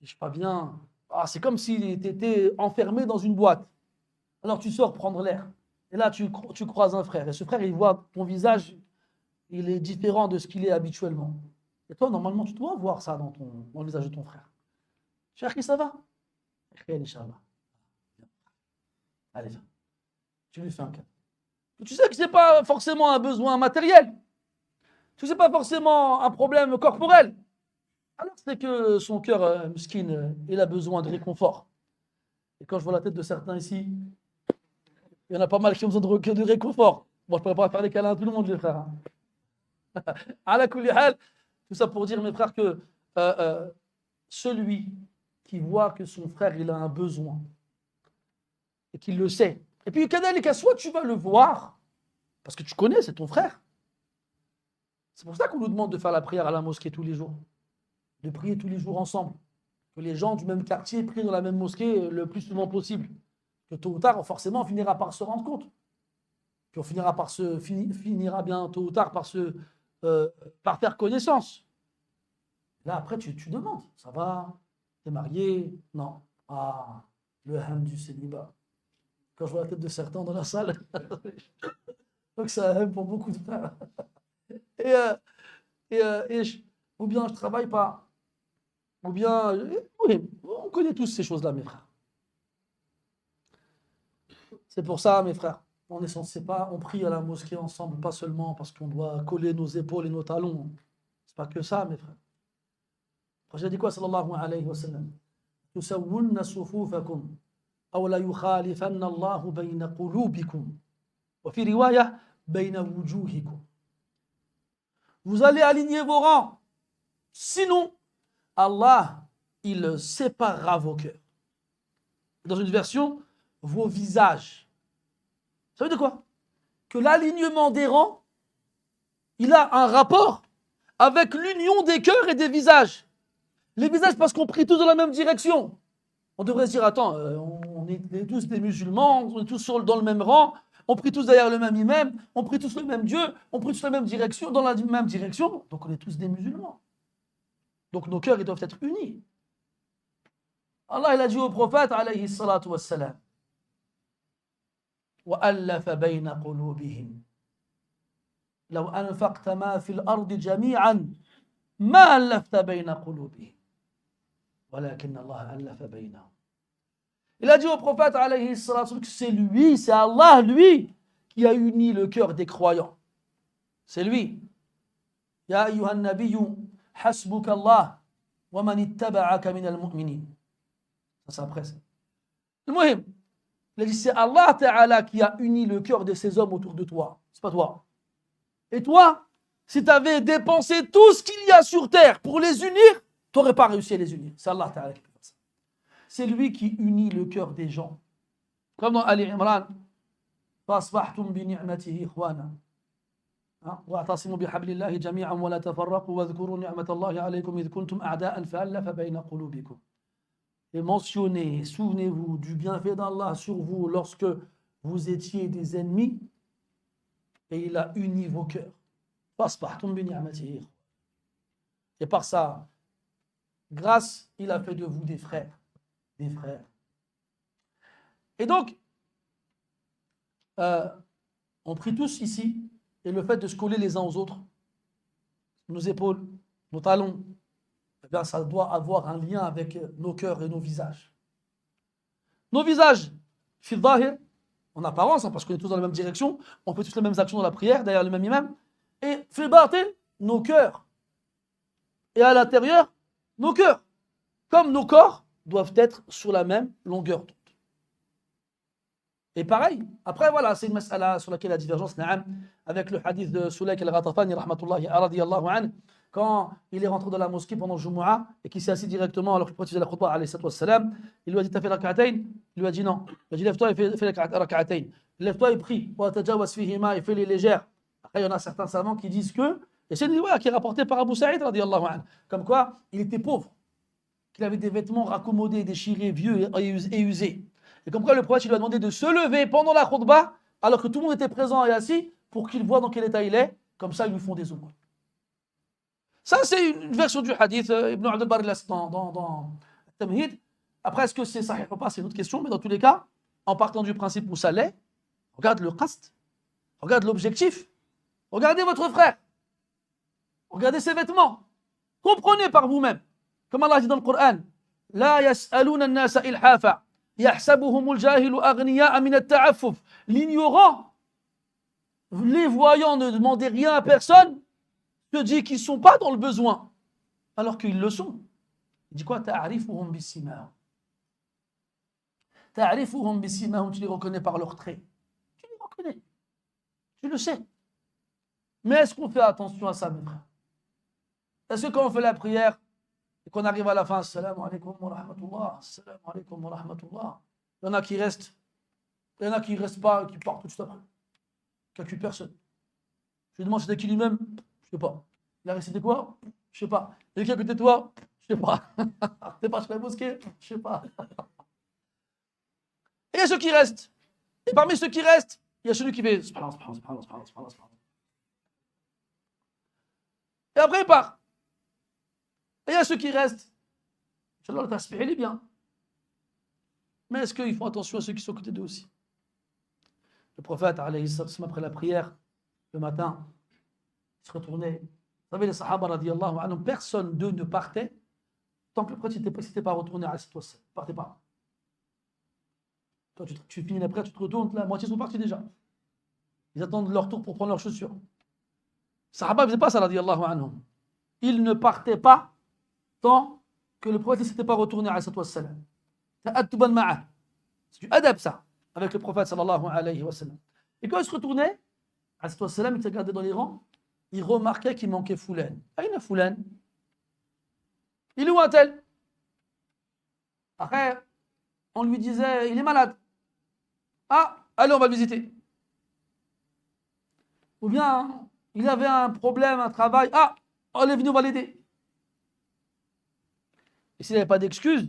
S1: je suis pas bien. Ah, c'est comme si t'étais enfermé dans une boîte. Alors tu sors prendre l'air. Et là, tu croises un frère. Et ce frère, il voit ton visage, il est différent de ce qu'il est habituellement. Et toi, normalement, tu dois voir ça dans le visage de ton frère. Cher, ça va? Inch'Allah. Allez, viens. Tu lui fais un câlin. Tu sais que ce n'est pas forcément un besoin matériel. Tu sais, ce n'est pas forcément un problème corporel. Alors, c'est que son cœur, mesquine, il a besoin de réconfort. Et quand je vois la tête de certains ici, il y en a pas mal qui ont besoin de réconfort. Moi, je ne pourrais pas faire des câlins à tout le monde, les frères. Hein. Ala kulli hal, tout ça pour dire, mes frères, que celui qui voit que son frère, il a un besoin, et qu'il le sait. Et puis, soit tu vas le voir, parce que tu connais, c'est ton frère. C'est pour ça qu'on nous demande de faire la prière à la mosquée tous les jours. De prier tous les jours ensemble. Que les gens du même quartier prient dans la même mosquée le plus souvent possible. Que tôt ou tard, forcément, on finira par se rendre compte. Puis on finira bien tôt ou tard par faire connaissance. Là, après, tu demandes. Ça va? T'es marié? Non. Ah, le ham du célibat. Quand je vois la tête de certains dans la salle, donc c'est un ham pour beaucoup de frères. Ou bien je travaille pas. Ou bien, oui, on connaît tous ces choses-là, mes frères. C'est pour ça, mes frères, on est censé pas, on prie à la mosquée ensemble, pas seulement parce qu'on doit coller nos épaules et nos talons. C'est pas que ça, mes frères. J'ai dit quoi, sallallahu alayhi wa sallam? تسوون صفوفكم أو لا يخالفن الله بين قلوبكم وفي رواية بين وجوهكم. Vous allez aligner vos rangs. Sinon, Allah, il séparera vos cœurs. Dans une version, vos visages. Ça veut dire quoi? Que l'alignement des rangs, il a un rapport avec l'union des cœurs et des visages. Les visages parce qu'on prie tous dans la même direction. On devrait se dire, attends, on est tous des musulmans, on est tous dans le même rang, on prie tous derrière le même imam, on prie tous le même Dieu, on prie tous dans la même direction, donc on est tous des musulmans. Donc nos cœurs, ils doivent être unis. Allah, il a dit au prophète, alayhi salatu wassalam, وَأَلَّفَ بَيْنَ قُلُوبِهِمْ لَوْ أَنفَقْتَ مَا فِي الْأَرْضِ جَمِيعًا مَا أَلَّفْتَ بَيْنَ قُلُوبِهِمْ وَلَكِنَّ اللَّهَ أَلَّفَ بَيْنَهُمْ. Il a dit au prophète, alayhi salatu wassalam, que c'est lui, c'est Allah, lui, qui a uni le cœur des croyants. C'est lui. Ya ayyuhan nabiyyu, hasbuka Allah, wa man ittaba'aka min al-mu'minin. Ça, c'est après ça. Le muhim, il a dit, c'est Allah Ta'ala qui a uni le cœur de ces hommes autour de toi. C'est pas toi. Et toi, si tu avais dépensé tout ce qu'il y a sur terre pour les unir, tu n'aurais pas réussi à les unir. C'est Allah Ta'ala qui peut faire ça. C'est lui qui unit le cœur des gens. Comme dans Ali Imran, فَأَصْبَحْتُمْ بِنِعْمَتِهِ إِخْوَانًا وَاعْتَصِمُوا بِحَبْلِ اللَّهِ جَمِيعًا وَلَا تَفَرَّقُوا وَاذْكُرُوا نِعْمَةَ اللَّهِ عَلَيْكُمْ إِذْ كُنْتُمْ أَعْدَاءً فَأَلَّفَ بَيْنَ قُلُوبِكُمْ. Et mentionnez, souvenez-vous du bienfait d'Allah sur vous lorsque vous étiez des ennemis et il a uni vos cœurs. Et par ça, grâce, il a fait de vous des frères. Des frères. Et donc, on prie tous ici, et le fait de se coller les uns aux autres, nos épaules, nos talons, eh bien, ça doit avoir un lien avec nos cœurs et nos visages. Nos visages, fil zahir, en apparence, hein, parce qu'on est tous dans la même direction, on fait tous les mêmes actions dans la prière, derrière le même imam, et fil batin, nos cœurs. Et à l'intérieur, nos cœurs. Comme nos corps doivent être sur la même longueur d'onde. Et pareil, après voilà, c'est une mas'ala sur laquelle la divergence, avec le hadith de Sulayk al-Ghatafani, rahmatullahi radiyallahu anhu, quand il est rentré dans la mosquée pendant le Jumu'ah et qu'il s'est assis directement alors qu'il faisait la khutbah alayhi salatu wassalam, il lui a dit t'as fait rak'atayn? Il lui a dit non. Il a dit lève-toi et fais les rak'atayn. Lève-toi et prie. Wa tajawaz fihima et fais les légères. Après il y en a certains savants qui disent que, et c'est une riwaya qui est rapportée par Abu Sa'id radiyallahu anhu, comme quoi il était pauvre, qu'il avait des vêtements raccommodés, déchirés, vieux et usés. Et comme quoi le prophète lui a demandé de se lever pendant la khutbah alors que tout le monde était présent et assis pour qu'il voit dans quel état il est, comme ça ils lui font des aumônes. Ça, c'est une version du hadith. Ibn Abd al-Barr dans Tamhid. Après, est-ce que c'est sahih ou pas? C'est une autre question. Mais dans tous les cas, en partant du principe où ça l'est, Regarde le qasd, regarde l'objectif, regardez votre frère, regardez ses vêtements, comprenez par vous-même. Comme Allah dit dans le Coran, La yas'aluna an-nasa ilhafa, yahsabuhumul jahilu aghniya'a min at-ta'affuf. L'ignorant, les voyants ne demandaient rien à personne, se dit qu'ils ne sont pas dans le besoin, alors qu'ils le sont. Il dit quoi? Ta'arifuhum bisimahum. Ta'arifuhum bisimahum, tu les reconnais par leurs traits. Tu les reconnais. Tu le sais. Mais est-ce qu'on fait attention à ça, mes frères? Est-ce que quand on fait la prière et qu'on arrive à la fin, Assalamu alaikum wa rahmatullah, Assalamu alaikum wa rahmatullah, il y en a qui restent, il y en a qui ne restent pas, qui partent tout de suite après, qui n'accusent personne. Je lui demande c'était qui lui-même, je ne sais pas. Il a récité quoi? Je ne sais pas. Il y a qui à côté de toi? Je ne sais pas. T'es pas sur la mosquée? Je ne sais pas. Et il y a ceux qui restent. Et parmi ceux qui restent, il y a celui qui fait subhanallah, subhanallah, subhanallah, subhanallah, subhanallah. Et après il part. Et il y a ceux qui restent. Inch'Allah, le tasbih, il est bien. Mais est-ce qu'ils font attention à ceux qui sont à côté d'eux aussi? Le prophète, alayhi salam, après la prière, le matin, il se retournait. Vous savez, les sahaba, radiyallahu anhum, personne d'eux ne partait tant que le prophète ne s'était pas retourné à cette ne partez pas. Quand tu finis la prière, tu te retournes, la moitié sont partis déjà. Ils attendent leur tour pour prendre leurs chaussures. Les sahaba ne faisaient pas ça, radiyallahu anhum. Ils ne partaient pas tant que le prophète ne s'était pas retourné à cette wassalam. C'est du adab ça, avec le prophète sallallahu alayhi wa sallam. Et quand il se retournait, à cette wassalam, il se regardait dans les rangs, il remarquait qu'il manquait Foulan. Aïna Foulan? Il est où un tel? Après, on lui disait, il est malade. Ah, allez, on va le visiter. Ou bien, il avait un problème, un travail. Ah, on est venu, on va l'aider. Et s'il n'avait pas d'excuse,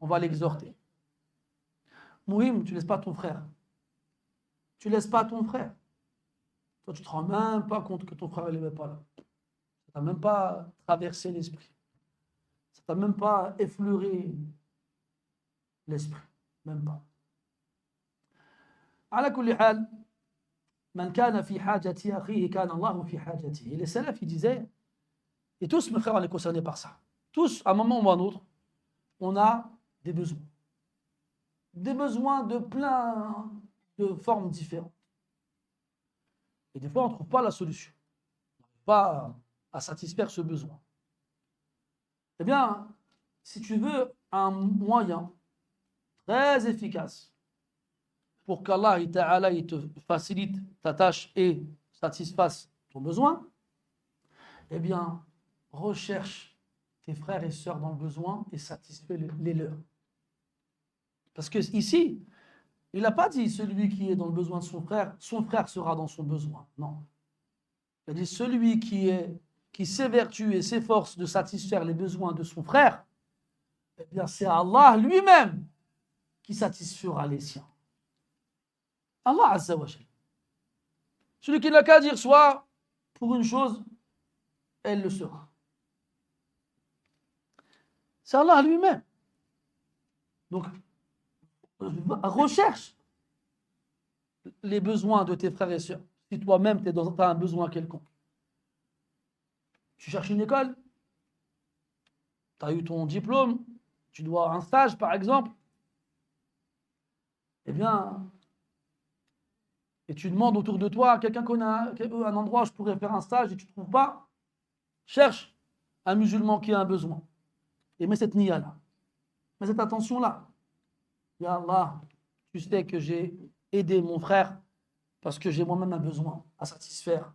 S1: on va l'exhorter. Mouhim, tu ne laisses pas ton frère. Tu ne laisses pas ton frère. Toi, tu ne te rends même pas compte que ton frère n'est même pas là. Ça ne t'a même pas traversé l'esprit. Ça ne t'a même pas effleuré l'esprit. Même pas. على كل حال من كان في حاجة أخيه كان الله في حاجته. Et les salafs, ils disaient, et tous, mes frères, on est concernés par ça. Tous, à un moment ou à un autre, on a des besoins. Des besoins de plein de formes différentes. Et des fois, on ne trouve pas la solution. On n'arrive pas à satisfaire ce besoin. Eh bien, si tu veux un moyen très efficace pour qu'Allah il te facilite ta tâche et satisfasse ton besoin, eh bien, recherche tes frères et sœurs dans le besoin et satisfais-les leurs. Parce que ici, il n'a pas dit celui qui est dans le besoin de son frère sera dans son besoin. Non. Il a dit celui qui s'évertue et s'efforce de satisfaire les besoins de son frère, eh bien c'est Allah lui-même qui satisfera les siens. Allah Azza wa Jal. Celui qui n'a qu'à dire soit pour une chose, elle le sera. C'est Allah lui-même. Donc, recherche les besoins de tes frères et sœurs. Si toi-même tu as un besoin quelconque. Tu cherches une école, tu as eu ton diplôme, tu dois un stage par exemple, eh bien, et tu demandes autour de toi, quelqu'un connaît un endroit où je pourrais faire un stage et tu ne trouves pas, cherche un musulman qui a un besoin. Et mets cette niya-là, mets cette attention-là. Ya Allah, tu sais que j'ai aidé mon frère parce que j'ai moi-même un besoin à satisfaire.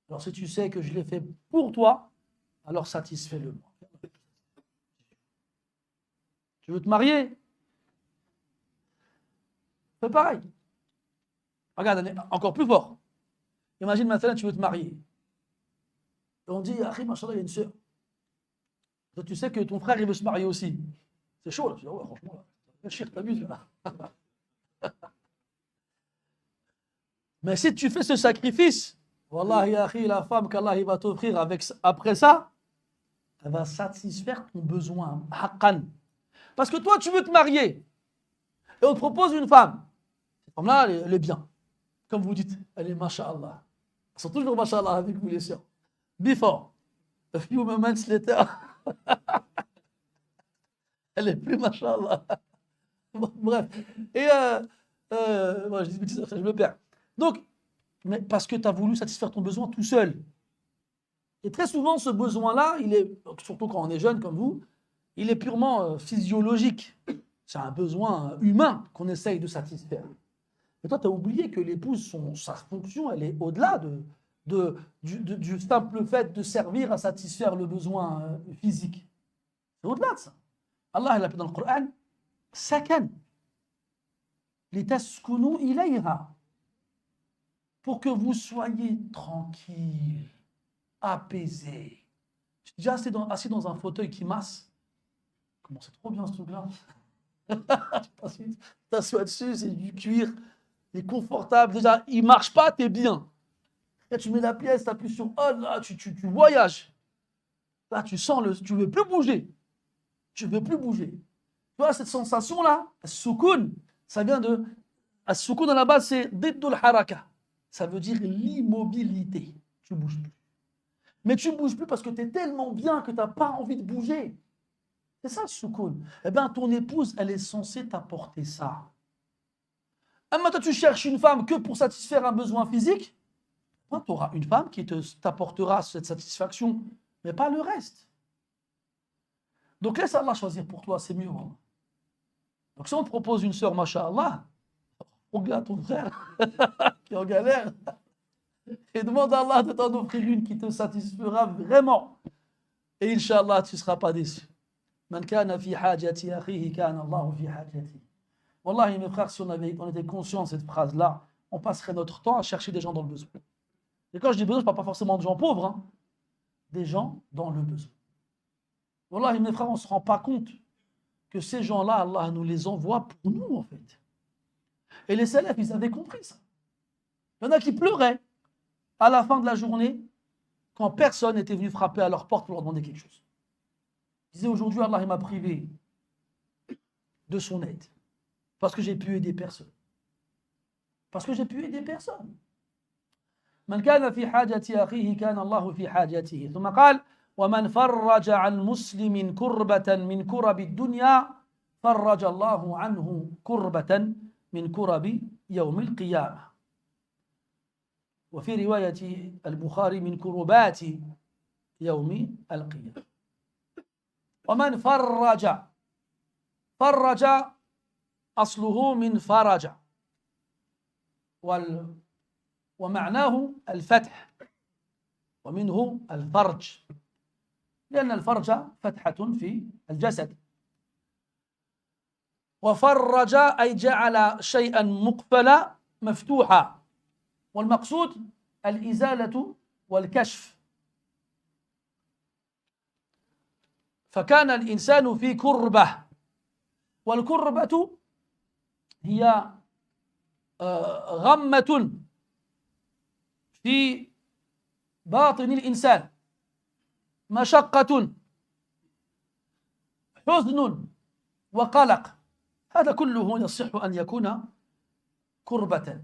S1: Alors si tu sais que je l'ai fait pour toi, alors satisfais-le. Tu veux te marier? Fais pareil. Regarde, encore plus fort. Imagine maintenant tu veux te marier. Et on dit, ah, machallah, il y a une sœur. Donc, tu sais que ton frère il veut se marier aussi. C'est chaud là. Tu dis, ouais, franchement, là, chir, t'abuses là. Mais si tu fais ce sacrifice, wallahi, akhi, la femme qu'Allah va t'offrir après ça, elle va satisfaire ton besoin. Haqqan. Parce que toi, tu veux te marier. Et on te propose une femme. Cette femme-là, elle est bien. Comme vous dites, elle est masha'Allah. Elles sont toujours masha'Allah avec vous, les sœurs. Before, a few moments later, elle est plus masha'Allah. Bref. Et, moi, je dis bêtises, je me perds. Donc, mais parce que tu as voulu satisfaire ton besoin tout seul. Et très souvent, ce besoin-là, il est, surtout quand on est jeune comme vous, il est purement physiologique. C'est un besoin humain qu'on essaye de satisfaire. Mais toi, tu as oublié que l'épouse, sa fonction, elle est au-delà du simple fait de servir à satisfaire le besoin physique. C'est au-delà de ça. Allah, il appelle dans le Coran, sakan, litaskunu ilayha, pour que vous soyez tranquille, apaisé. Tu es déjà assis dans un fauteuil qui masse. Comment c'est trop bien ce truc-là. Tu t'assois dessus, c'est du cuir, il est confortable. Déjà, il ne marche pas, tu es bien. Là, tu mets la pièce, tu appuies sur on, là, tu voyages. Là, tu sens tu ne veux plus bouger. Tu ne veux plus bouger. Tu vois, cette sensation-là, soukoun, ça vient de. Soukoun à la base, c'est diddul haraka. Ça veut dire l'immobilité. Tu ne bouges plus. Mais tu ne bouges plus parce que tu es tellement bien que tu n'as pas envie de bouger. C'est ça le soukoun. Eh bien, ton épouse, elle est censée t'apporter ça. Maintenant, toi, tu cherches une femme que pour satisfaire un besoin physique. Tu auras une femme qui t'apportera cette satisfaction, mais pas le reste. Donc laisse Allah choisir pour toi, c'est mieux. Hein. Donc si on te propose une sœur, masha'Allah, regarde ton frère qui est en galère et demande à Allah de t'en offrir une qui te satisfera vraiment. Et Inch'Allah, tu ne seras pas déçu. Man kana fi hajati akhihi kana Allah fi hajati. Wallahi, mes frères, si on était conscient de cette phrase-là, on passerait notre temps à chercher des gens dans le besoin. Et quand je dis besoin, je ne parle pas forcément de gens pauvres, hein. Des gens dans le besoin. Wallahi, mes frères, on ne se rend pas compte que ces gens-là, Allah nous les envoie pour nous, en fait. Et les salafs, ils avaient compris ça. Il y en a qui pleuraient à la fin de la journée quand personne n'était venu frapper à leur porte pour leur demander quelque chose. Ils disaient aujourd'hui, Allah m'a privé de son aide parce que j'ai pu aider personne. Parce que j'ai pu aider personne. من كان في حاجة أخيه كان الله في حاجته. ثم قال ومن فرج عن مسلم كربة من كرب الدنيا فرج الله عنه كربة من كرب يوم القيامة. وفي رواية البخاري من كربات يوم القيامة. ومن فرج أصله من فرج ومعناه الفتح ومنه الفرج لأن الفرج فتحة في الجسد وفرج أي جعل شيئا مقفلا مفتوحا والمقصود الإزالة والكشف فكان الإنسان في كربة والكربة هي غمة في باطن الإنسان مشقة حزن وقلق هذا كله يصح أن يكون كربة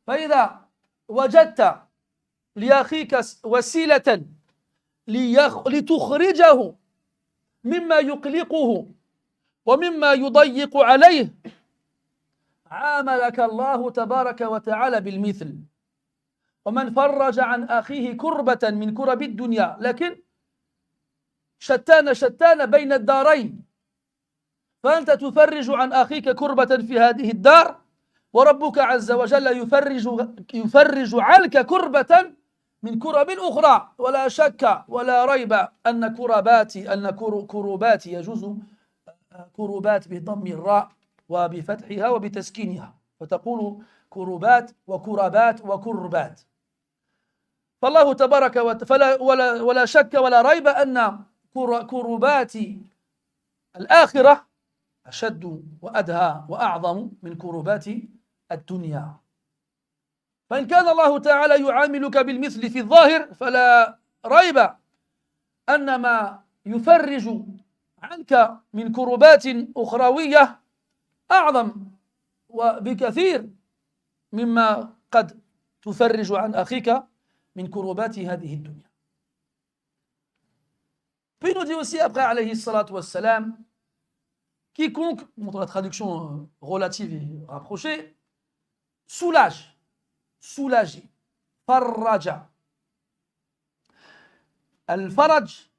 S1: فإذا وجدت لأخيك وسيلة لتخرجه مما يقلقه ومما يضيق عليه عاملك الله تبارك وتعالى بالمثل ومن فرج عن أخيه كربة من كرب الدنيا لكن شتان بين الدارين فأنت تفرج عن أخيك كربة في هذه الدار وربك عز وجل يفرج عنك كربة من كرب أخرى ولا شك ولا ريب أن كربات يجوز كربات بضم الراء وبفتحها وبتسكينها فتقول كربات وكربات وكربات فالله تبارك ولا شك ولا ريب أن كربات الآخرة أشد وأدهى وأعظم من كربات الدنيا فإن كان الله تعالى يعاملك بالمثل في الظاهر فلا ريب أن ما يفرج عنك من كربات أخروية أعظم وبكثير مما قد تفرج عن أخيك من كربات هذه الدنيا. Puis il nous dit aussi après, alayhi salatu wassalam, quiconque, montre la traduction relative et rapprochée, soulage, soulager, farraja. Al-faraj,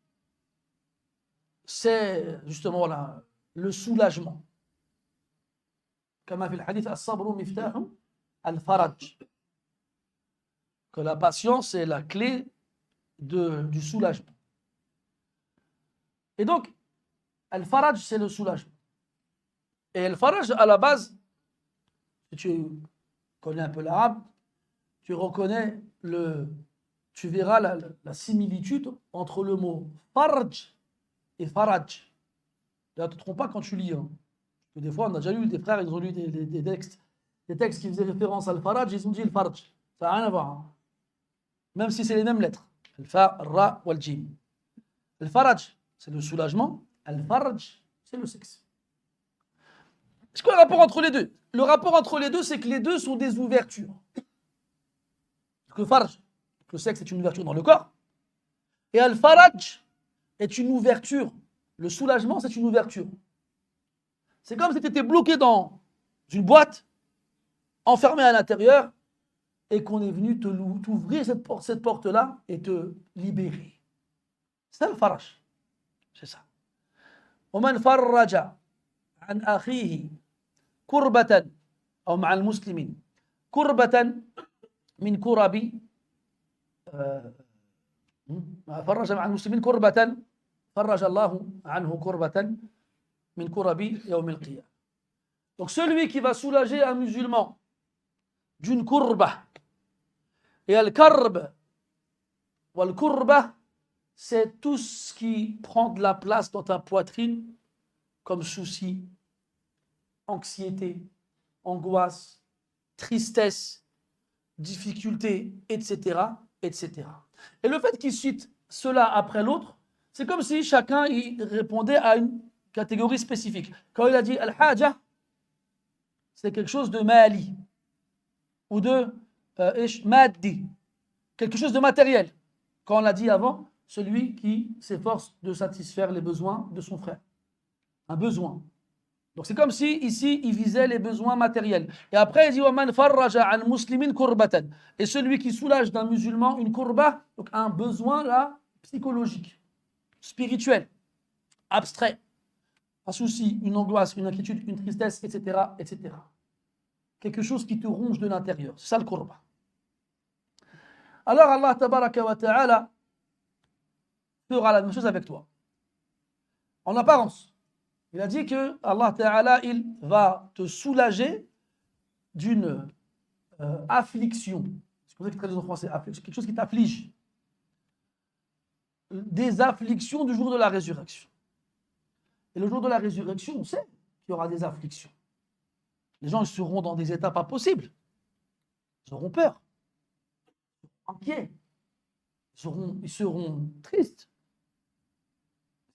S1: c'est justement là, le soulagement. Comme a fait le hadith, as-sabru miftahu al-faraj. Que la patience est la clé du soulagement. Et donc, al-faraj, c'est le soulagement. Et al-faraj, à la base, si tu connais un peu l'arabe, tu reconnais tu verras la similitude entre le mot farj et faraj. Là, ne te trompe pas quand tu lis. Hein. Des fois, on a déjà lu des frères, ils ont lu des textes qui faisaient référence à al-faraj, ils ont dit al-farj. Ça n'a rien à voir. Hein. Même si c'est les mêmes lettres. Al-fa, al-ra ou al-jim. Al-faraj, c'est le soulagement. Al-farj, c'est le sexe. C'est quoi le rapport entre les deux? Le rapport entre les deux, c'est que les deux sont des ouvertures. Le farj, le sexe est une ouverture dans le corps. Et al-faraj est une ouverture. Le soulagement, c'est une ouverture. C'est comme si tu étais bloqué dans une boîte, enfermé à l'intérieur, et qu'on est venu t'ouvrir cette porte-là et te libérer. C'est le faraj. C'est ça. ومن فرج عن أخيه كربة أو مع المسلمين كربة من كرب فرج مع المسلمين كربة فرج الله عنه كربة من كرب يوم القيامة. Donc celui qui va soulager un musulman d'une courba, et al-karb ou al-kurba, c'est tout ce qui prend de la place dans ta poitrine comme souci, anxiété, angoisse, tristesse, difficulté, etc., etc. Et le fait qu'il cite cela après l'autre, c'est comme si chacun y répondait à une catégorie spécifique. Quand il a dit al-haja, c'est quelque chose de mali ou de maddi, quelque chose de matériel. Quand on l'a dit avant, celui qui s'efforce de satisfaire les besoins de son frère. Un besoin. Donc c'est comme si ici il visait les besoins matériels. Et après il dit وَمَنْ فَرَّجَ عَنْ مُسْلِمٍ كُرْبَةً. Et celui qui soulage d'un musulman une courba, donc un besoin là psychologique, spirituel, abstrait, un souci, une angoisse, une inquiétude, une tristesse, etc., etc. Quelque chose qui te ronge de l'intérieur. C'est ça le courba. Alors Allah tabaraka wa ta'ala fera la même chose avec toi. En apparence. Il a dit que Allah Ta'ala, il va te soulager d'une affliction. C'est pour ça qu'il traduit en français, quelque chose qui t'afflige. Des afflictions du jour de la résurrection. Et le jour de la résurrection, on sait qu'il y aura des afflictions. Les gens ils seront dans des états pas possibles. Ils auront peur, inquiets, ils seront tristes.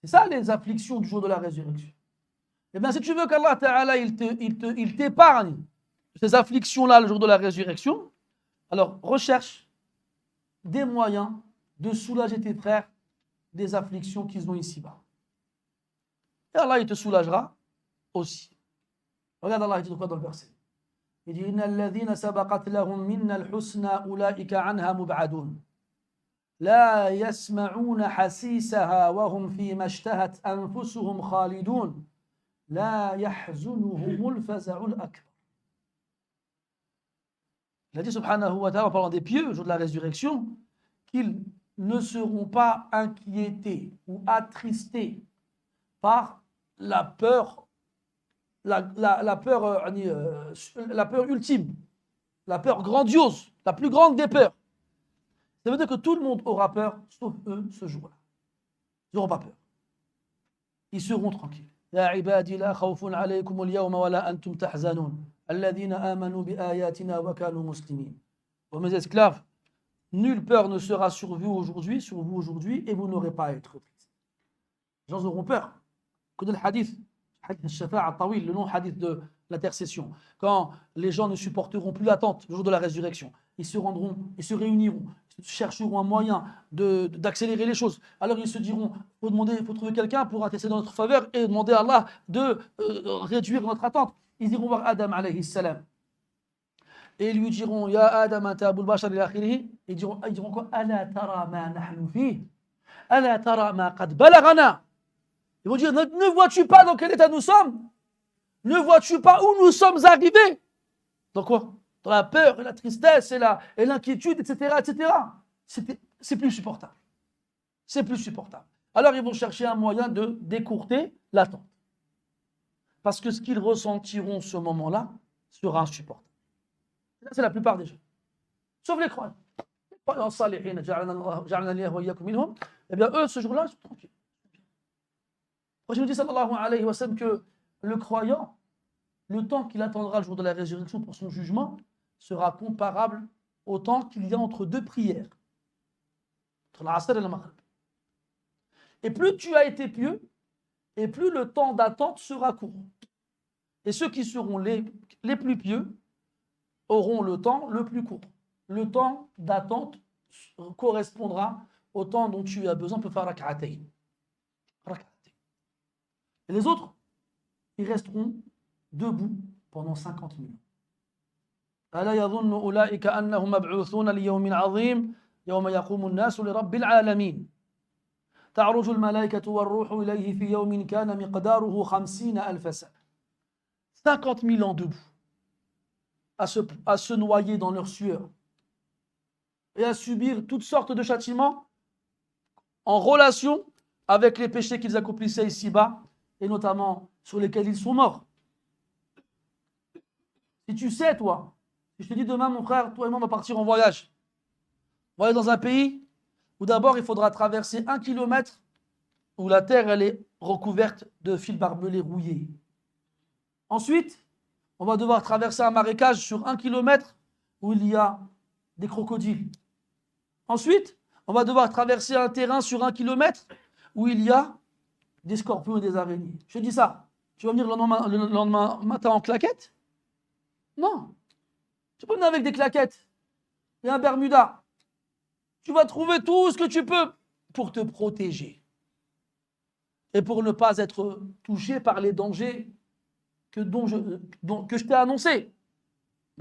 S1: C'est ça les afflictions du jour de la résurrection. Eh bien, si tu veux qu'Allah Ta'ala il t'épargne ces afflictions-là le jour de la résurrection, alors recherche des moyens de soulager tes frères des afflictions qu'ils ont ici-bas. Et Allah, il te soulagera aussi. Regarde Allah, il dit quoi dans le verset? Il dit « Inna alladhina sabaqat lahum minna al-husna ulaika anha mub'adun. La yasma'una hasisaha wa hum fi mashtahat anfusuhum khalidun. La yahzunuhumul faza'ul akbar. » Il a dit subhanahu wa ta'ala en parlant des pieux au jour de la résurrection qu'ils ne seront pas inquiétés ou attristés par la peur, la peur ultime, la peur grandiose, la plus grande des peurs. Ça veut dire que tout le monde aura peur, sauf eux, ce jour-là. Ils n'auront pas peur. Ils seront tranquilles. يا عبادي لا خوف عليكم اليوم ولا أنتم تحزنون الذين آمنوا بآياتنا وكانوا مسلمين. Ô mes esclaves, nulle peur ne sera sur vous aujourd'hui, et vous n'aurez pas à être tristes. Les gens auront peur. Connais le hadith al-shafa'a tawil, le long hadith de l'intercession. Quand les gens ne supporteront plus l'attente le jour de la résurrection, ils se réuniront, ils chercheront un moyen d'accélérer les choses. Alors ils se diront, il faut trouver quelqu'un pour intercéder en notre faveur et demander à Allah de réduire notre attente. Ils iront voir Adam alayhi salam. Et ils lui diront, Ya Adam, anta abul bashar ila akhirih. Ils diront quoi? Ala tara ma nahnu fi. Ala tara ma qad balagana. Ils vont dire, ne vois-tu pas dans quel état nous sommes? Ne vois-tu pas où nous sommes arrivés? Dans quoi? Dans la peur et la tristesse et l'inquiétude, etc., etc. C'est plus supportable. C'est plus supportable. Alors ils vont chercher un moyen de décourter l'attente. Parce que ce qu'ils ressentiront ce moment-là sera insupportable. C'est la plupart des gens. Sauf les croyants. Les croyants salihin, eh bien eux, ce jour-là, ils sont tranquilles. Moi, je nous dis, sallallahu alayhi wa sallam, que le croyant, le temps qu'il attendra le jour de la résurrection pour son jugement, sera comparable au temps qu'il y a entre deux prières, entre l'Asr et le Maghrib. Et plus tu as été pieux, et plus le temps d'attente sera court. Et ceux qui seront les plus pieux auront le temps le plus court. Le temps d'attente correspondra au temps dont tu as besoin pour faire rak'atayn. Et les autres, ils resteront debout pendant 50 minutes. ألا يظن أولئك أنهم مبعوثون ليوم عظيم يوم يقوم الناس لرب العالمين تعرج الملائكة والروح إليه في يوم كان مقداره 50,000 سنة 50 000 ans debout à se noyer dans leur sueur et à subir toutes sortes de châtiments en relation avec les péchés qu'ils accomplissaient ici-bas et notamment sur lesquels ils sont morts. Si tu sais, toi, si je te dis demain, mon frère, toi et moi, on va partir en voyage. On va aller dans un pays où d'abord il faudra traverser 1 kilomètre où la terre elle est recouverte de fils barbelés rouillés. Ensuite, on va devoir traverser un marécage sur 1 kilomètre où il y a des crocodiles. Ensuite, on va devoir traverser un terrain sur 1 kilomètre où il y a des scorpions et des araignées. Je dis ça, tu vas venir le lendemain matin en claquette? Non. Tu peux venir avec des claquettes et un Bermuda. Tu vas trouver tout ce que tu peux pour te protéger. Et pour ne pas être touché par les dangers que je t'ai annoncés.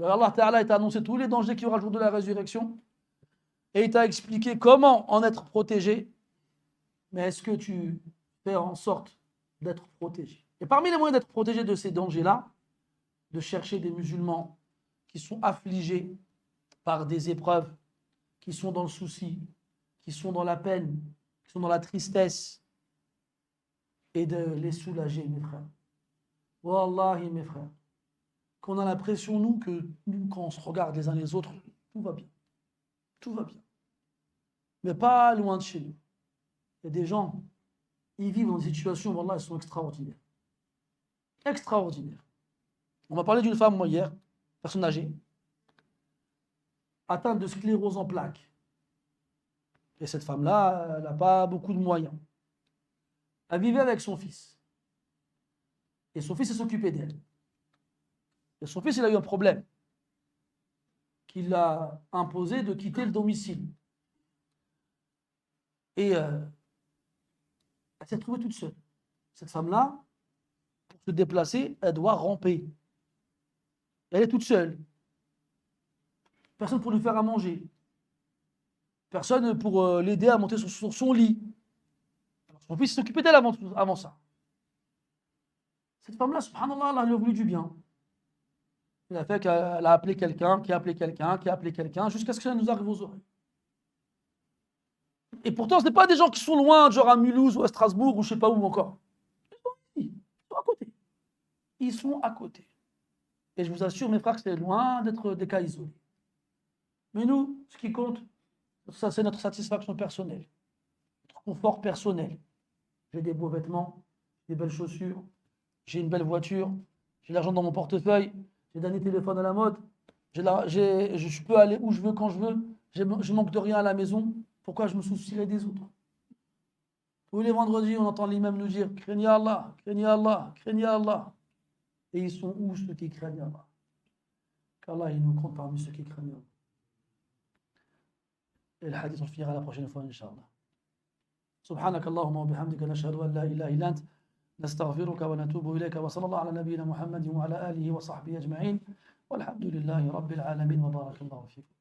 S1: Allah Ta'ala t'a annoncé tous les dangers qu'il y aura le jour de la résurrection. Et il t'a expliqué comment en être protégé. Mais est-ce que tu fais en sorte d'être protégé? Et parmi les moyens d'être protégé de ces dangers-là, de chercher des musulmans qui sont affligés par des épreuves, qui sont dans le souci, qui sont dans la peine, qui sont dans la tristesse, et de les soulager, mes frères. Wallahi, mes frères, qu'on a l'impression, nous, quand on se regarde les uns les autres, tout va bien. Tout va bien. Mais pas loin de chez nous. Il y a des gens, ils vivent dans des situations, wallah, elles sont extraordinaires. Extraordinaires. On m'a parlé d'une femme, moi, hier, personne âgée, atteinte de sclérose en plaques. Et cette femme-là, elle n'a pas beaucoup de moyens. Elle vivait avec son fils. Et son fils s'occupait d'elle. Et son fils, il a eu un problème qui l'a imposé de quitter le domicile. Et elle s'est trouvée toute seule. Cette femme-là, pour se déplacer, elle doit ramper. Elle est toute seule. Personne pour lui faire à manger. Personne pour l'aider à monter sur son lit. Alors, son fils s'occupait d'elle avant ça. Cette femme-là, subhanallah, Allah lui a voulu du bien. Il a fait qu'elle a appelé quelqu'un, qui a appelé quelqu'un, qui a appelé quelqu'un, jusqu'à ce que ça nous arrive aux oreilles. Et pourtant, ce n'est pas des gens qui sont loin, genre à Mulhouse ou à Strasbourg ou je ne sais pas où encore. Ils sont à côté. Ils sont à côté. Et je vous assure, mes frères, que c'est loin d'être des cas isolés. Mais nous, ce qui compte, ça c'est notre satisfaction personnelle, notre confort personnel. J'ai des beaux vêtements, des belles chaussures, j'ai une belle voiture, j'ai de l'argent dans mon portefeuille, j'ai le dernier téléphone à la mode, je peux aller où je veux, quand je veux, je manque de rien à la maison. Pourquoi je me soucierais des autres? Tous les vendredis, on entend l'imam nous dire « Craignez Allah, craignez Allah, craignez Allah ». Et ils sont où ceux qui craignent Allah? Qu'Allah il nous compte parmi ceux qui craignent Allah. Et le hadith on le finira la prochaine fois, Inch'Allah. سبحانك اللهم وبحمدك نشهد أن لا إله إلا أنت نستغفرك ونتوب إليك وصلى الله على نبينا محمد وعلى آله وصحبه أجمعين والحمد لله رب العالمين وبارك الله فيكم.